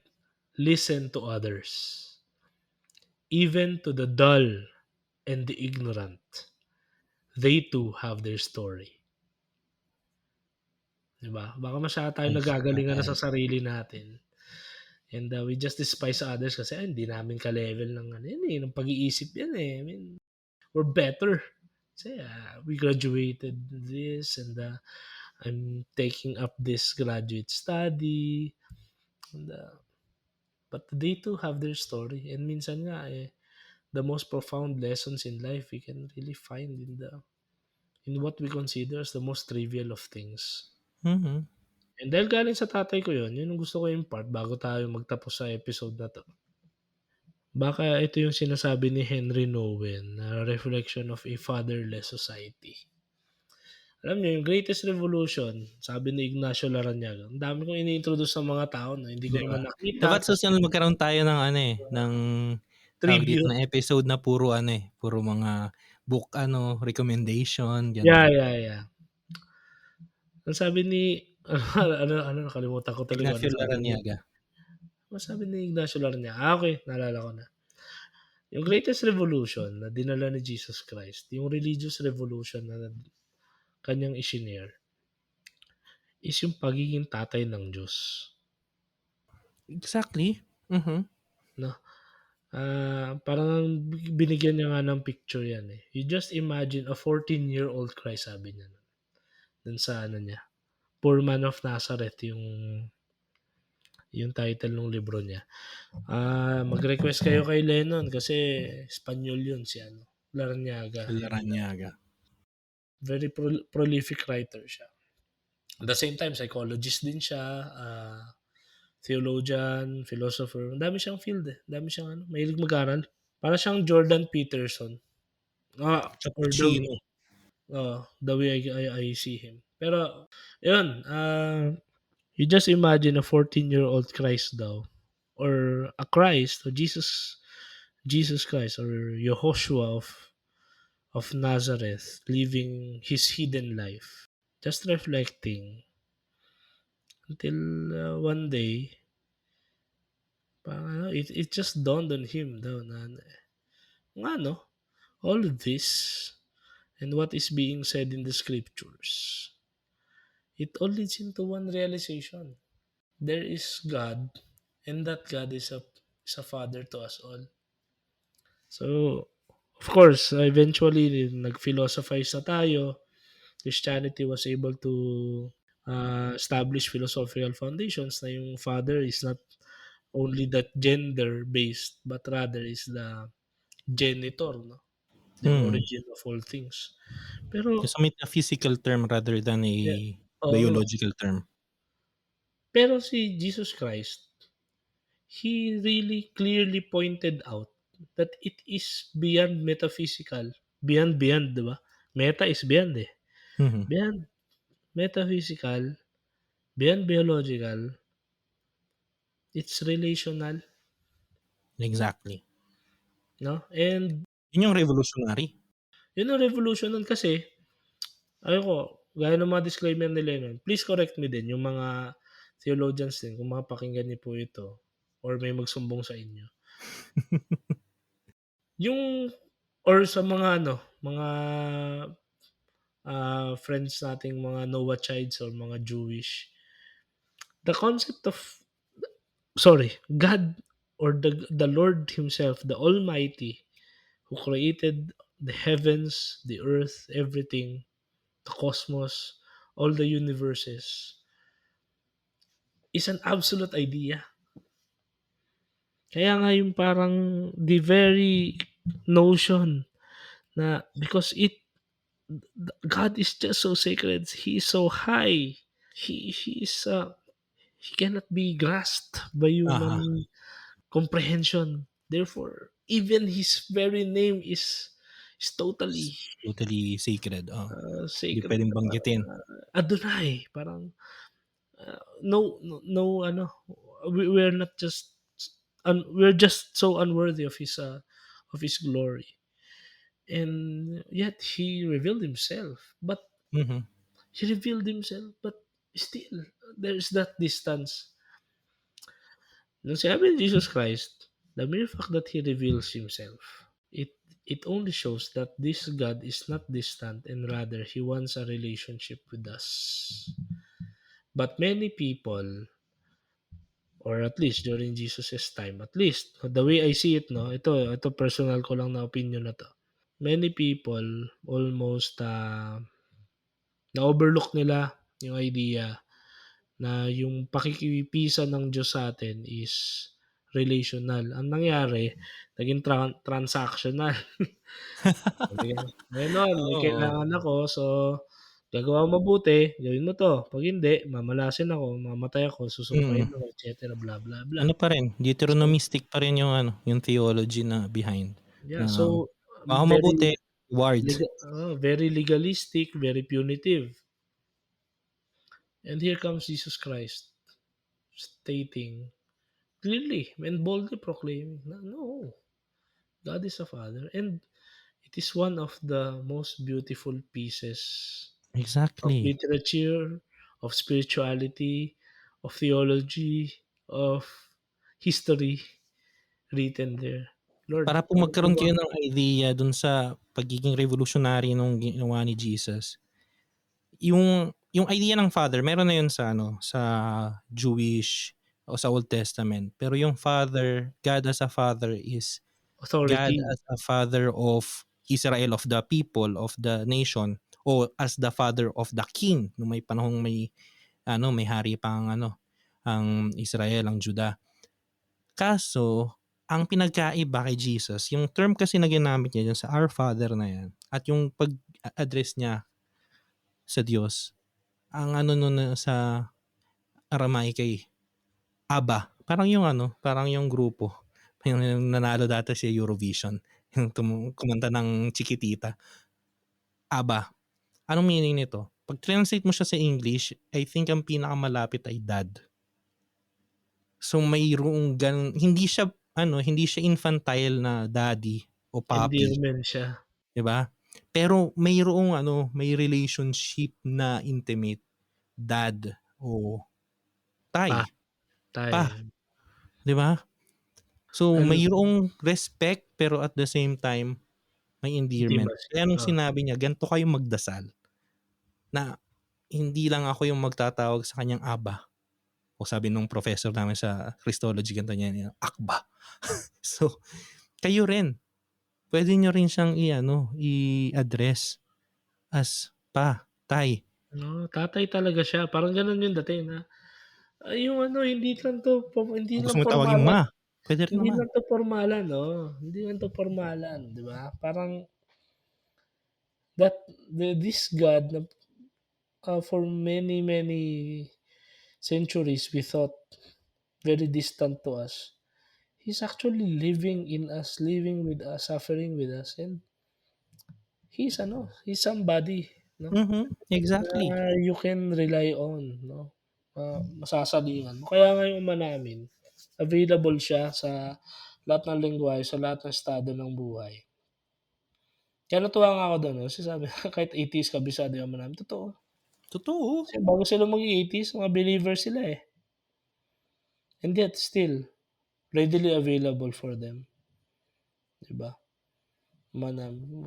listen to others, even to the dull and the ignorant. They too have their story." 'Di ba? Baka masyado tayong nagagalingan na sa Ayan. sarili natin and, we just despise others kasi, hindi namin ka-level ng yan, eh, ng pag-iisip yan, eh. I mean, we're better kasi, we graduated this and, I'm taking up this graduate study and, but they too have their story and minsan nga, the most profound lessons in life we can really find in what we consider as the most trivial of things. Mhm. And dahil galing sa tatay ko yun yung gusto ko i-impart bago tayo magtapos sa episode na 'to. Baka ito yung sinasabi ni Henry Nouwen na Reflection of a Fatherless Society. Alam niyo yung Greatest Revolution, sabi ni Ignacio Larrañaga, ang dami kong ini-introduce sa mga tao na hindi ko 'Di ba? naman nakita Dapat ta's susunod magkaroon tayo ng ng tawag dito, tribute. ng episode na puro puro mga book recommendation, Yeah, gano'n. yeah, yeah. Ang sabi ni nakalimutan ko tuloy kung Ignacio anong sabi ni Larrañaga. anong sabi ni Ignacio Larrañaga, okey naalala ko na. Yung Greatest Revolution na dinala ni Jesus Christ, yung religious revolution na kanyang ishinare is yung pagiging tatay ng Diyos, Exactly. Mhm. 'no? Parang binigyan niya nga ng picture 'yan, eh. You just imagine a 14-year-old Christ sabi niya dun sa niya, Poor Man of Nazareth yung title nung libro niya. Mag-request kayo kay Lennon kasi Espanyol yun si Larrañaga and, Larrañaga. very prolific writer siya. At the same time psychologist din siya, theologian, philosopher, ang dami siyang field, eh, ang dami siyang mahilig mag-aral. Para siyang Jordan Peterson, or Cappuccino. the way I see him. Pero yun, you just imagine a 14-year-old Christ daw or a Christ or Jesus Christ or Yehoshua of Nazareth living his hidden life. Just reflecting until, one day parang it just dawned on him daw na nga 'no, all of this and what is being said in the scriptures, it all leads into one realization. There is God and that God is a father to us all. So, of course, eventually nag-philosophize na tayo. Christianity was able to, establish philosophical foundations na yung father is not only that gender-based but rather is the genitor, 'no, the Mm. origin of all things. Just Pero a metaphysical term rather than a yeah, oo. biological term. Pero si Jesus Christ, he really clearly pointed out that it is beyond metaphysical, beyond, 'di ba? Meta is beyond, eh. Mhm. Beyond metaphysical, beyond biological, it's relational, Exactly. 'no? And Yun yung revolutionary. yun ang revolution nun kasi ayoko, gaya ng mga disclaimer nila nun, please correct me din yung mga theologians din kung mapakinggan niyo po ito. or may magsumbong sa inyo. Yung or sa mga ano, mga, friends nating mga Noachides or mga Jewish, the concept of God or the Lord himself, the Almighty, who created the heavens, the earth, everything, the cosmos, all the universes, is an absolute idea. Kaya nga yung parang the very notion na because God is just so sacred, He is so high, He is, He cannot be grasped by Aha, human comprehension. Therefore, even His very name is totally, totally sacred, hindi sacred puwedeng na parang, banggitin. Adonai, parang, no ano, we're not just we're just so unworthy of his glory, and yet he revealed himself, but Mhm. still there's that distance. Nung sinabi ni Jesus Christ, the mere fact that he reveals himself, it only shows that this God is not distant, and rather he wants a relationship with us. But many people, or at least during Jesus' time, at least the way I see it, no, ito personal ko lang na opinion na to. Many people almost na-overlook nila yung idea na yung pakikipisan ng Diyos sa atin is relational. Ang nangyari, naging transactional. Gano'n, may Oo, kailangan ako, so gagawa mo mabuti, gawin mo 'to. 'Pag hindi, mamalasin ako, mamatay ako, mm. susumpain ako, et cetera, blah, blah, blah. Ano pa rin, So Deuteronomistic pa rin yung ano, yung theology na behind yeah, na so gawa very mabuti, reward. very legalistic, very punitive. And here comes Jesus Christ stating clearly and boldly proclaiming na, "No, God is a Father." And it is one of the most beautiful pieces of Exactly. literature, of spirituality, of theology, of history written there. Lord, Para po ano po magkaroon ba kayo ng idea dun sa pagiging revolutionary nung ginawa ni Jesus, yung idea ng Father meron na yun sa ano, sa Jewish o sa Old Testament. Pero yung Father, God as a Father is God authority? as a Father of Israel, of the people, of the nation, o as the Father of the King nung may panahong may ano, may hari pa ang ano, ang Israel, ang Juda. Kaso, ang pinagkaiba kay Jesus, yung term kasi na ginamit niya diyan sa Our Father na yan at yung pag-address niya sa Diyos, ang ano nun sa Aramaic ay Abba. Parang yung ano, parang yung grupo, yung nanalo dati sa Eurovision, yung kumanta ng Chiquitita, Abba. Anong meaning nito? Pag translate mo siya sa English, I think ang pinakamalapit ay dad. So mayroong ganun, hindi siya infantile na daddy o papi, Endearment siya. 'di ba? Pero mayroong ano, may relationship na intimate, dad o Pa, tay, pa, tayo. 'di ba? So An mayroong respect pero at the same time may endearment. intimacy, Kaya nung sinabi niya, "Ganito kayong magdasal," na hindi lang ako yung magtatawag sa kanyang Aba o sabi nung professor namin sa Christology ganito niya, Akba. So, kayo rin, puwede niyo rin siyang i-ano, i-address as pa, tay. tatay talaga siya, parang gano'n yung dating na, yung ano hindi Kung gusto lang mo tawaging pormalan, ma, puwede rin hindi naman. lang 'to pormalan, hindi lang 'to pormalan, 'di ba? Parang that this God na, for many, many centuries we thought very distant to us, He's actually living in us, living with us, suffering with us, and He's somebody, 'no, Mhm, exactly. na you can rely on, 'no, masasalingan mo. Kaya nga yung Ama namin, available siya sa lahat ng lengguwahe, sa lahat ng estado ng buhay. Kaya natuwa nga ako dun 'no, kasi sabi kahit atheist kabisado yung Ama namin, totoo. Totoo. Kasi bago sila maging atheist mga believer sila, eh, and yet still readily available for them, 'di ba?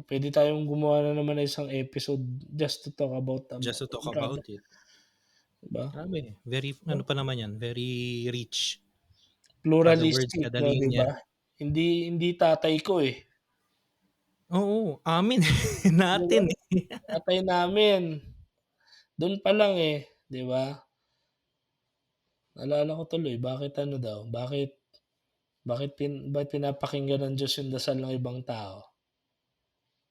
Puwede tayong gumawa na naman ng isang episode just to talk about Just to talk brother, about it. 'di ba? Grabe, very ano No? pa naman 'yan, very rich. Kada words, Pluralistic kada 'no, 'di linya. ba? Hindi tatay ko, eh, Oo, amin 'di ba? natin, eh. Tatay namin, dun pa lang, eh, 'di ba? Naalala ko tuloy bakit ano daw, bakit pinapakinggan ng Diyos yung dasal ng ibang tao,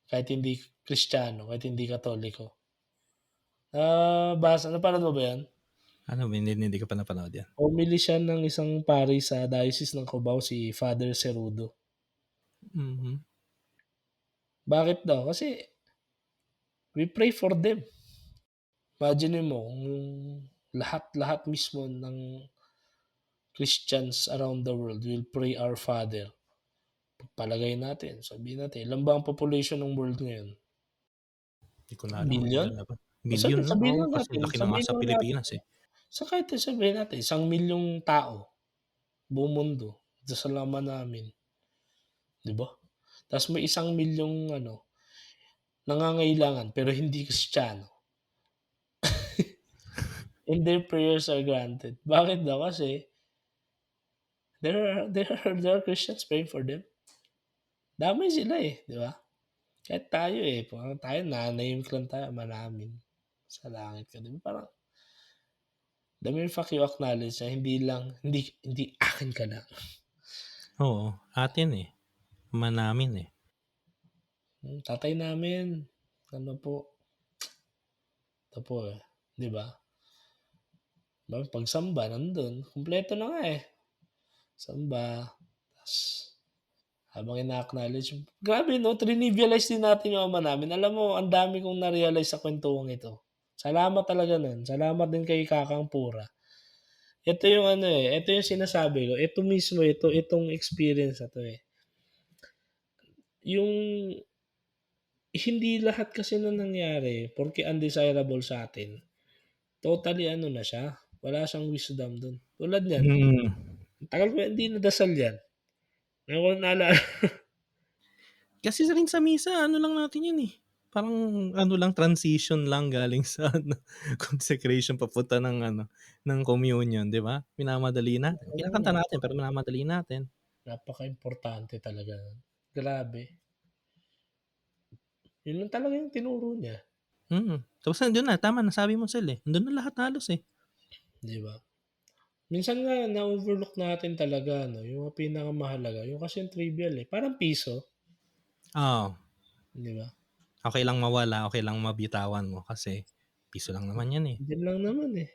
kahit hindi Kristiyano, kahit hindi Katoliko. Napanood mo ba 'yan? Ano, hindi ko pa napanood 'yan. Homily siya ng isang pari sa Diocese ng Cubao, si Father Cerudo. Mhm. Bakit daw? Kasi we pray for them. Imaginin mo kung lahat-lahat mismo ng Christians around the world will pray Our Father. Pagpalagay natin, sabihin natin, ilan ba ang population ng world ngayon? Di ko na alam kung Billion? ilan na ba. O Billion na, oo, kasi laki na nga sabihin sa lang natin, Pilipinas, eh. kahit sabihin natin 1,000,000 tao, buong mundo, dasal naman namin, 'di ba? Ta's may 1,000,000 ano, nangangailangan pero hindi Kristiyano, and their prayers are granted. Bakit daw? Kasi there are Christians praying for them. Damay sila, eh, 'di ba? Kahit tayo, eh, parang tayo nananahimik lang tayo, "Ama namin sa langit ka." 'Di ba parang the mere fact you acknowledge na hindi akin ka lang. Oo, atin, eh. Ama namin, eh. Tatay namin, ano po, ito po, eh, 'di ba? 'Pag nandun, kumpleto na nga, eh. Samba, ta's habang ina-acknowledge grabe 'no, trinivialize din natin yung ama namin. Alam mo ang dami kong na-realize sa kuwentuhang ito. Salamat talaga nun, salamat din kay Kakang Pura. Ito yung ano, eh, ito yung sinasabi ko, ito mismo, itong experience na 'to, eh. Yung hindi lahat kasi na nangyari porke undesirable sa'tin, totally ano na siya, wala siyang wisdom dun. Tulad niyan, Mm. ang tagal ko hindi nadasal 'yan, ngayon ko lang naalala. Kasi rin sa misa ano lang natin 'yan, eh, parang ano lang, transition lang galing sa ano, consecration papunta ng ano, ng communion, 'di ba? Minamadali natin. Oo, Kinakanta natin pero minamadali natin. napakaimportante talaga nun, grabe. Yun lang talaga yung tinuro niya, Tapos nandun na, tama nasabi mo Sel, eh, nandun na lahat halos, eh. 'di ba? Minsan nga na-overlook natin talaga 'no, yung mga pinakamahalaga, yung kasi yung trivial, eh, parang piso, Oo, 'di ba? okey lang mawala, okey lang mabitawan mo kasi piso lang naman 'yan, eh. Diyan lang naman, eh.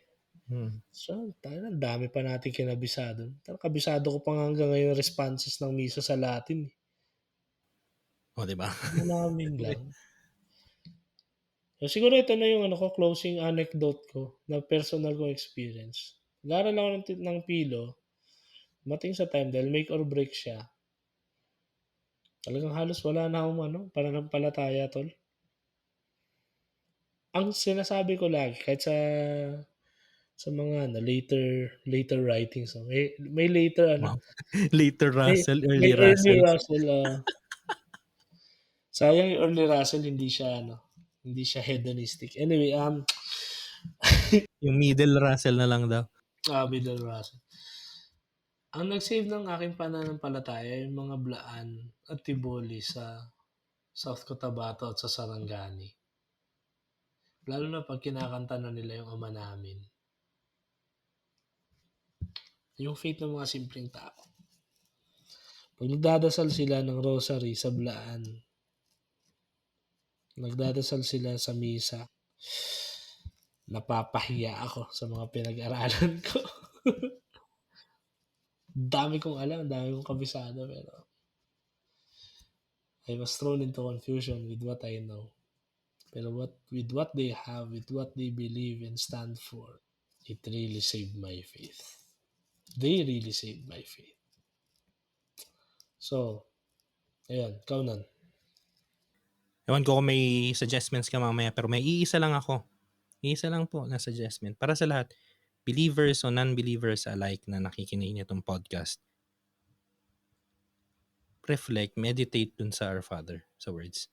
Hmm, So, tangina ang dami pa nating kinabisado. Kabisado ko pa nga hanggang ngayon responses ng misa sa Latin, eh. oh, 'di ba? Ano namin lang. So, siguro ito na yung ano ko, closing anecdote ko na personal kong experience. Nag-aaral ako ng Pilo, dumating sa time dahil make or break siya, talagang halos wala na akong ano, pananampalataya tol. Ang sinasabi ko lagi kahit sa mga ano, later writings 'no, may later ano, Wow, later may Russell, may early early Russell, Russell, sayang yung early Russell hindi siya ano, hindi siya hedonistic. Anyway, yung middle Russell na lang daw. middle Russell. Ang nag-save ng aking pananampalataya yung mga Blaan at Tiboli sa South Cotabato at sa Sarangani. Lalo na 'pag kinakanta na nila yung Ama Namin. Yung faith ng mga simpleng tao. 'Pag nagdadasal sila ng rosary sa Blaan, nagdadasal sila sa misa, napapahiya ako sa mga pinag-aralan ko. Dami kong alam, dami kong kabisado pero I was thrown into confusion with what I know. Pero with what they have, with what they believe and stand for, it really saved my faith. They really saved my faith. So, ayan, ikaw na. Ewan ko kung may suggestions ka mamaya pero may iisa lang ako. Iisa lang po na suggestion para sa lahat, believers o non-believers alike na nakikinig nitong podcast. reflect, meditate dun sa Our Father, sa words.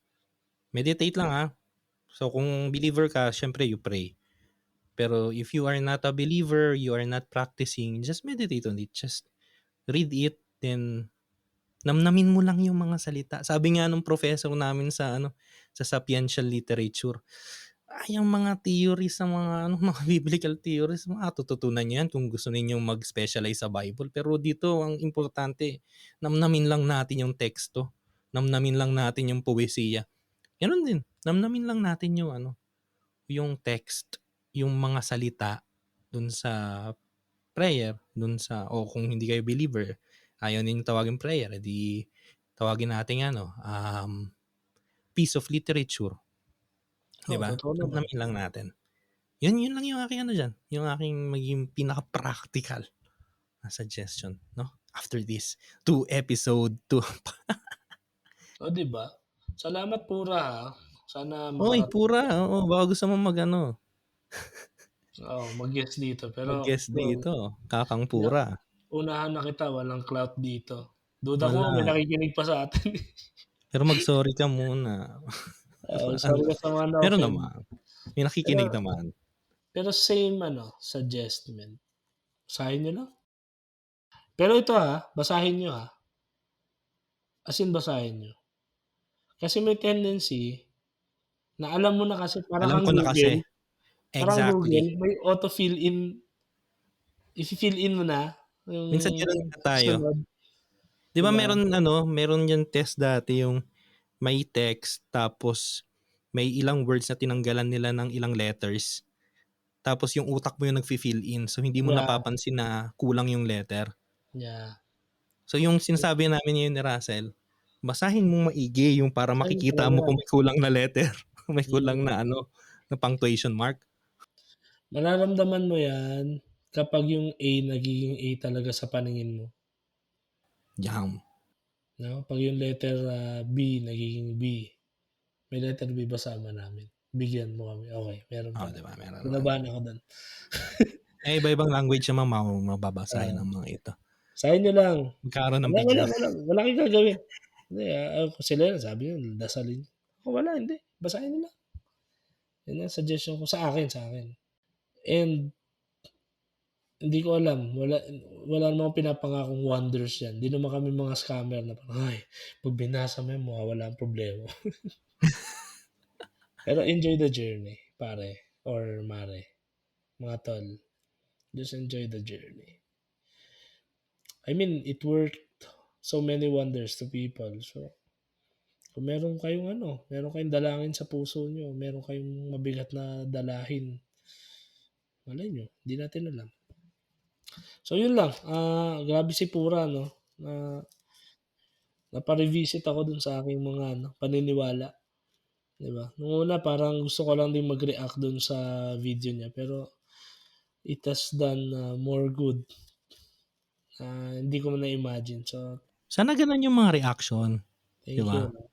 Meditate lang ha. So kung believer ka, syempre you pray. Pero if you are not a believer, you are not practicing, just meditate on it. Just read it, then namnamin mo lang yung mga salita. Sabi nga nung professor namin sa sapiential literature, yung mga theories sa mga mga biblical theories, matututunan niyo yan kung gusto ninyong mag-specialize sa Bible. Pero dito ang importante, namnamin lang natin yung teksto. Namnamin lang natin yung poesiya. Ganun din. Namnamin lang natin yung text, yung mga salita dun sa prayer, dun sa o kung hindi kayo believer, ayaw ninyong tawagin prayer, edi tawagin natin piece of literature, 'di Oo, ba? totoo naman. Namnamin lang natin. Yun lang yung aking diyan, yung aking maging pinaka-practical na suggestion, no? After this 2 episode 2. Oh, 'di ba? Salamat pura, sana Oy, makarating pura, ka. oo, baka gusto mo Oo, mag-guest dito pero mag-guest yun, dito, kakang na pura. unahan na kita, walang clout dito. Duda ko may Wala, nakikinig pa sa atin. pero mag-sorry ka muna. Oo, Ano, sorry ka sa mga meron na-offend. naman, may Pero nakikinig naman. pero same suggestment. Basahin niyo lang. Pero ito, basahin niyo, as in basahin niyo. Kasi may tendency na alam mo na kasi para Alam kang ko na Google, kasi, exactly. may auto-fill in, ifi-fill in mo na Minsan yung gano'n nga tayo. sunod, 'Di 'di ba ba? meron yang test dati yung may text tapos may ilang words na tinanggalan nila ng ilang letters, tapos yung utak mo yung nagfi-fill in, so hindi mo Yeah, napapansin na kulang yung letter. yeah. So yung sinasabi namin ngayon ni Russell, basahin mong maigi yung para Basahin mo makikita talaga. mo kung may kulang na letter, kung may kulang Mm. na punctuation mark. Mararamdaman mo 'yan kapag yung A nagiging A talaga sa paningin mo, Yum. 'no? 'Pag yung letter, B nagiging B, may letter B ba sama namin? Bigyan mo kami, okey meron Oo, pala. 'di ba meron naman. Kinabahan ako do'n. Eh, iba-ibang language naman mababasahin Oo, ng mga ito. basahin niyo lang. Magkakaroon ng Wala bigla. wala kayong gagawin. Hindi, kung sila sabi niyo dasalin. Ako wala, hindi, basahin niyo lang. 'Yun ang suggestion ko sa akin. And hindi ko alam, wala naman akong pinapangakong wonders diyan. 'Di naman kami mga scammer na parang, "Ay, 'pag binasa mo 'yan mawawala ang problema." Pero enjoy the journey pare or mare, mga tol. Just enjoy the journey. I mean, it worked so many wonders to people. So, kung meron kayong dalangin sa puso niyo, meron kayong mabigat na dalahin, malay niyo, hindi natin alam. So, yun lang, grabe si Pura 'no, na napa-revisit ako dun sa aking mga paniniwala, 'di ba? Nung una parang gusto ko lang din mag-react dun sa video niya, pero it has done, more good, hindi ko na-imagine. So, Sana gano'n yung mga reaction, 'di thank ba? you.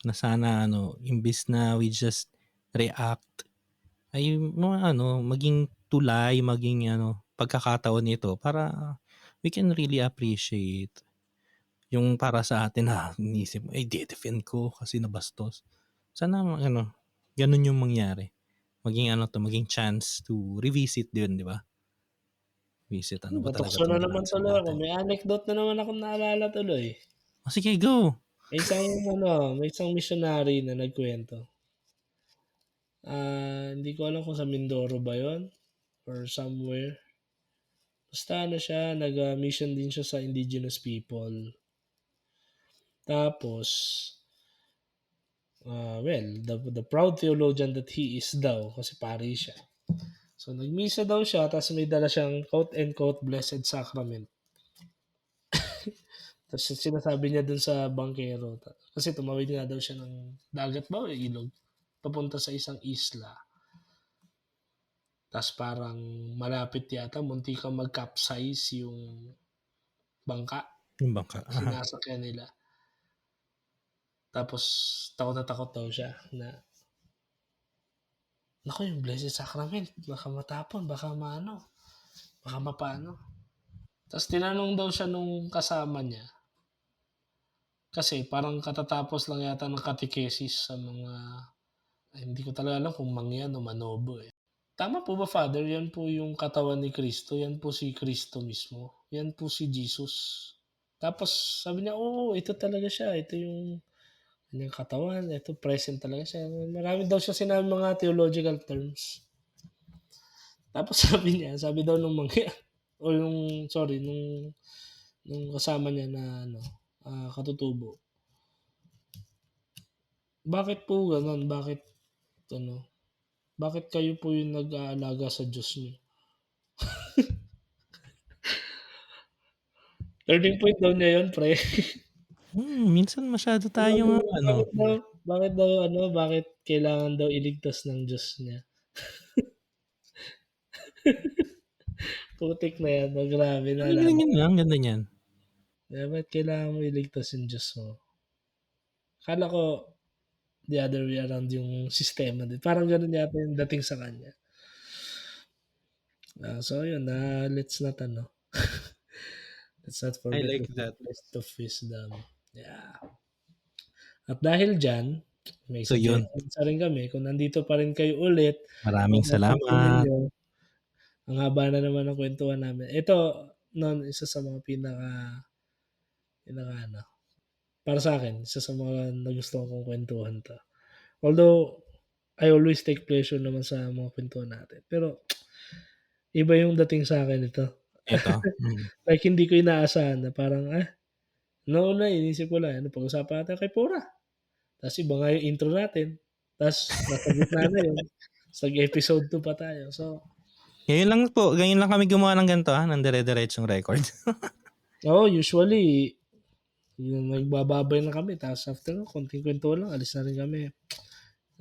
Na sana imbes na we just react, ay mga maging tulay, maging pagkakataon nito para we can really appreciate yung para sa atin na iniisip mo, de-defend ko kasi nabastos. Sana gano'n yung mangyari. Maging maging chance to revisit din, 'di ba? Visit, ano ba talaga Natukso na 'tong naman ginagawa tuloy ako. natin? May anecdote na naman akong naalala tuloy. Oh, sige go. May isang missionary na nagkuwento. Hindi ko alam kung sa Mindoro ba 'yun or somewhere. Basta siya, nag-mission din siya sa indigenous people. Tapos, well, the proud theologian that he is daw, kasi pari siya. So, nagmisa daw siya, tapos may dala siyang quote and quote blessed sacrament. Tapos sinasabi niya dun sa bangkero, kasi tumawid nga daw siya ng dagat ba o ilog, papunta sa isang isla. Tapos parang malapit yata, munti kang mag-capsize yung bangka, Yung bangka, sinasakyan nila. Tapos takot na takot daw siya na, naku, yung Blessed Sacrament, baka matapon, baka mapano. Tapos tinanong daw siya nung kasama niya, Kasi parang katatapos lang yata ng catechesis sa mga hindi ko talaga alam kung mangyan o manobo, eh. Tama po ba Father, yan po yung katawan ni Kristo, yan po si Kristo mismo, yan po si Jesus. Tapos sabi niya, oo, ito talaga siya, ito yung kanyang katawan, ito present talaga siya. Marami daw siya sinabing mga theological terms. Tapos sabi daw nung mangyan o yung sorry, nung kasama niya na ano, katutubo, bakit po gano'n? Ano, bakit kayo po yung nag-aalaga sa Diyos niyo? Turning point daw niya yun pre. Minsan masyado Bakit tayong ano, bakit daw bakit kailangan daw iligtas ng Diyos niya? Putik na yan 'no, grabe naalala ko. ang ganda niyan. Bakit kailangan mo iligtas yung Diyos mo? Akala ko the other way around yung sistema din, parang gano'n yata yung dating sa kanya. So yun, let's not ano, let's not I forget the like that. simplest of wisdom. Yeah. At dahil diyan, may So yun, suggestions na rin kami kung nandito pa rin kayo ulit, maraming kung napapansin salamat. niyo, ang haba na naman ng kuwentuhan namin. Ito non isa sa mga pinaka-ano, para sa'kin, isa sa mga nagustuhan kong kuwentuhan 'to. Although, I always take pleasure naman sa mga kuwentuhan natin, pero iba yung dating sa'kin nito. Eto, Like hindi ko inaasahan na parang, noon na iniisip ko lang, ano pag-usapan natin kay Pura, ta's iba nga yung intro natin, ta's nasa gitna na yun, ta's nag-episode 2 pa tayo. So, ngayon lang kami gumawa ng ganito, ng dire-diretsong record. oo, usually yung nagbababay na kami ta's after nun konting kuwentuhan lang alis na rin kami.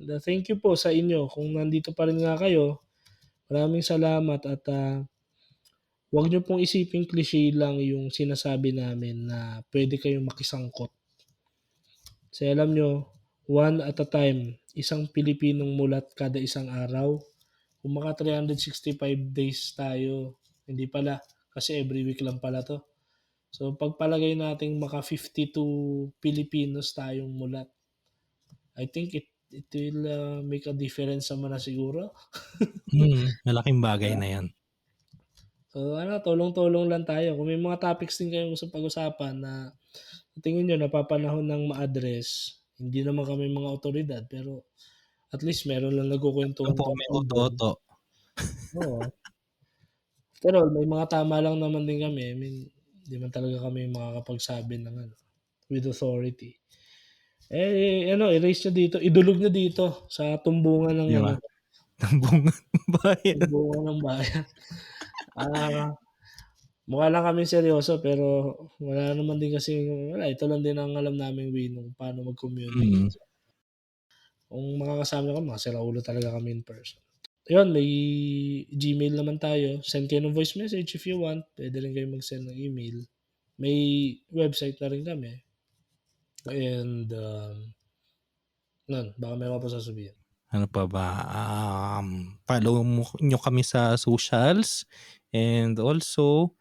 And, thank you po sa inyo kung nandito pa rin nga kayo, maraming salamat at, 'wag niyo pong isiping cliche lang yung sinasabi namin na puwede kayong makisangkot. Kasi alam niyo, one at a time, isang Pilipinong mulat kada isang araw. Kung maka 365 days tayo, hindi pala, kasi every week lang pala 'to. So pagpalagay nating maka 52 Filipinos tayong mulat, I think it will, make a difference naman na siguro. Malaking bagay 'Di ba? na yan. So ano, tulong-tulong lang tayo. Kung may mga topics din kayong gustong pag-usapan na sa tingin niyo napapanahon ng ma-address, hindi naman kami mga awtoridad, pero at least meron lang Yung nagkukuwentuhan po kami tungkol dun. oto-oto. Oo. Pero may mga tama lang naman din kami. I mean, hindi man talaga kami makakapagsabi ng ano, with authority. Ano, i-raise niyo dito, idulog niyo dito sa tumbungan ng 'Di ano, ba? Ng buong bayan. tumbungan ng bayan. Ah, mukha lang kaming seryoso pero wala naman din kasing wala, ito lang din ang alam naming way kung paano mag-communicate. Mm. Kung makakasama kami, mga siraulo talaga kami in person. Yun, may Gmail naman tayo. Send kayo ng voice message if you want. Puwede rin kayong mag-send ng email. May website na rin kami and, baka meron ka pa sasabihin. Ano pa ba, follow nyo kami sa socials and also,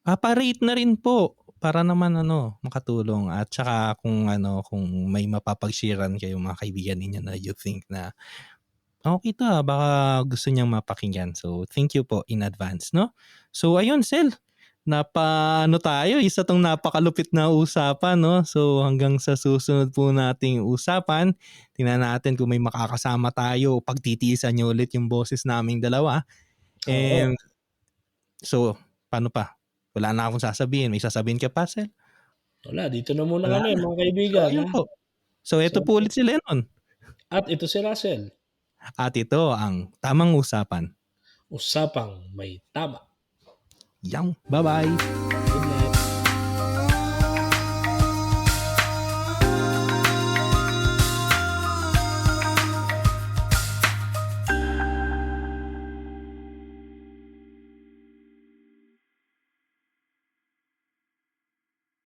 pa-rate na rin po para naman makatulong at saka kung kung may mapapag-sharean kayong mga kaibigan ninyo na you think na, okey 'to, baka gusto niyang mapakinggan. So, thank you po in advance 'no. So ayun Sel, tayo, isa 'tong napakalupit na usapan 'no. So hanggang sa susunod po nating usapan, tingnan natin kung may makakasama tayo, pagtitiisan niyo ulit yung boses naming dalawa. Oo, And so, paano pa? Wala na akong sasabihin. May sasabihin ka pa, Sel? wala dito na muna Wala kami na. mga So kaibigan, ayun po. So So, eto po ulit si Lennon at ito si Russell, at ito ang Tamang Usapan. usapang may tama. Bye-bye.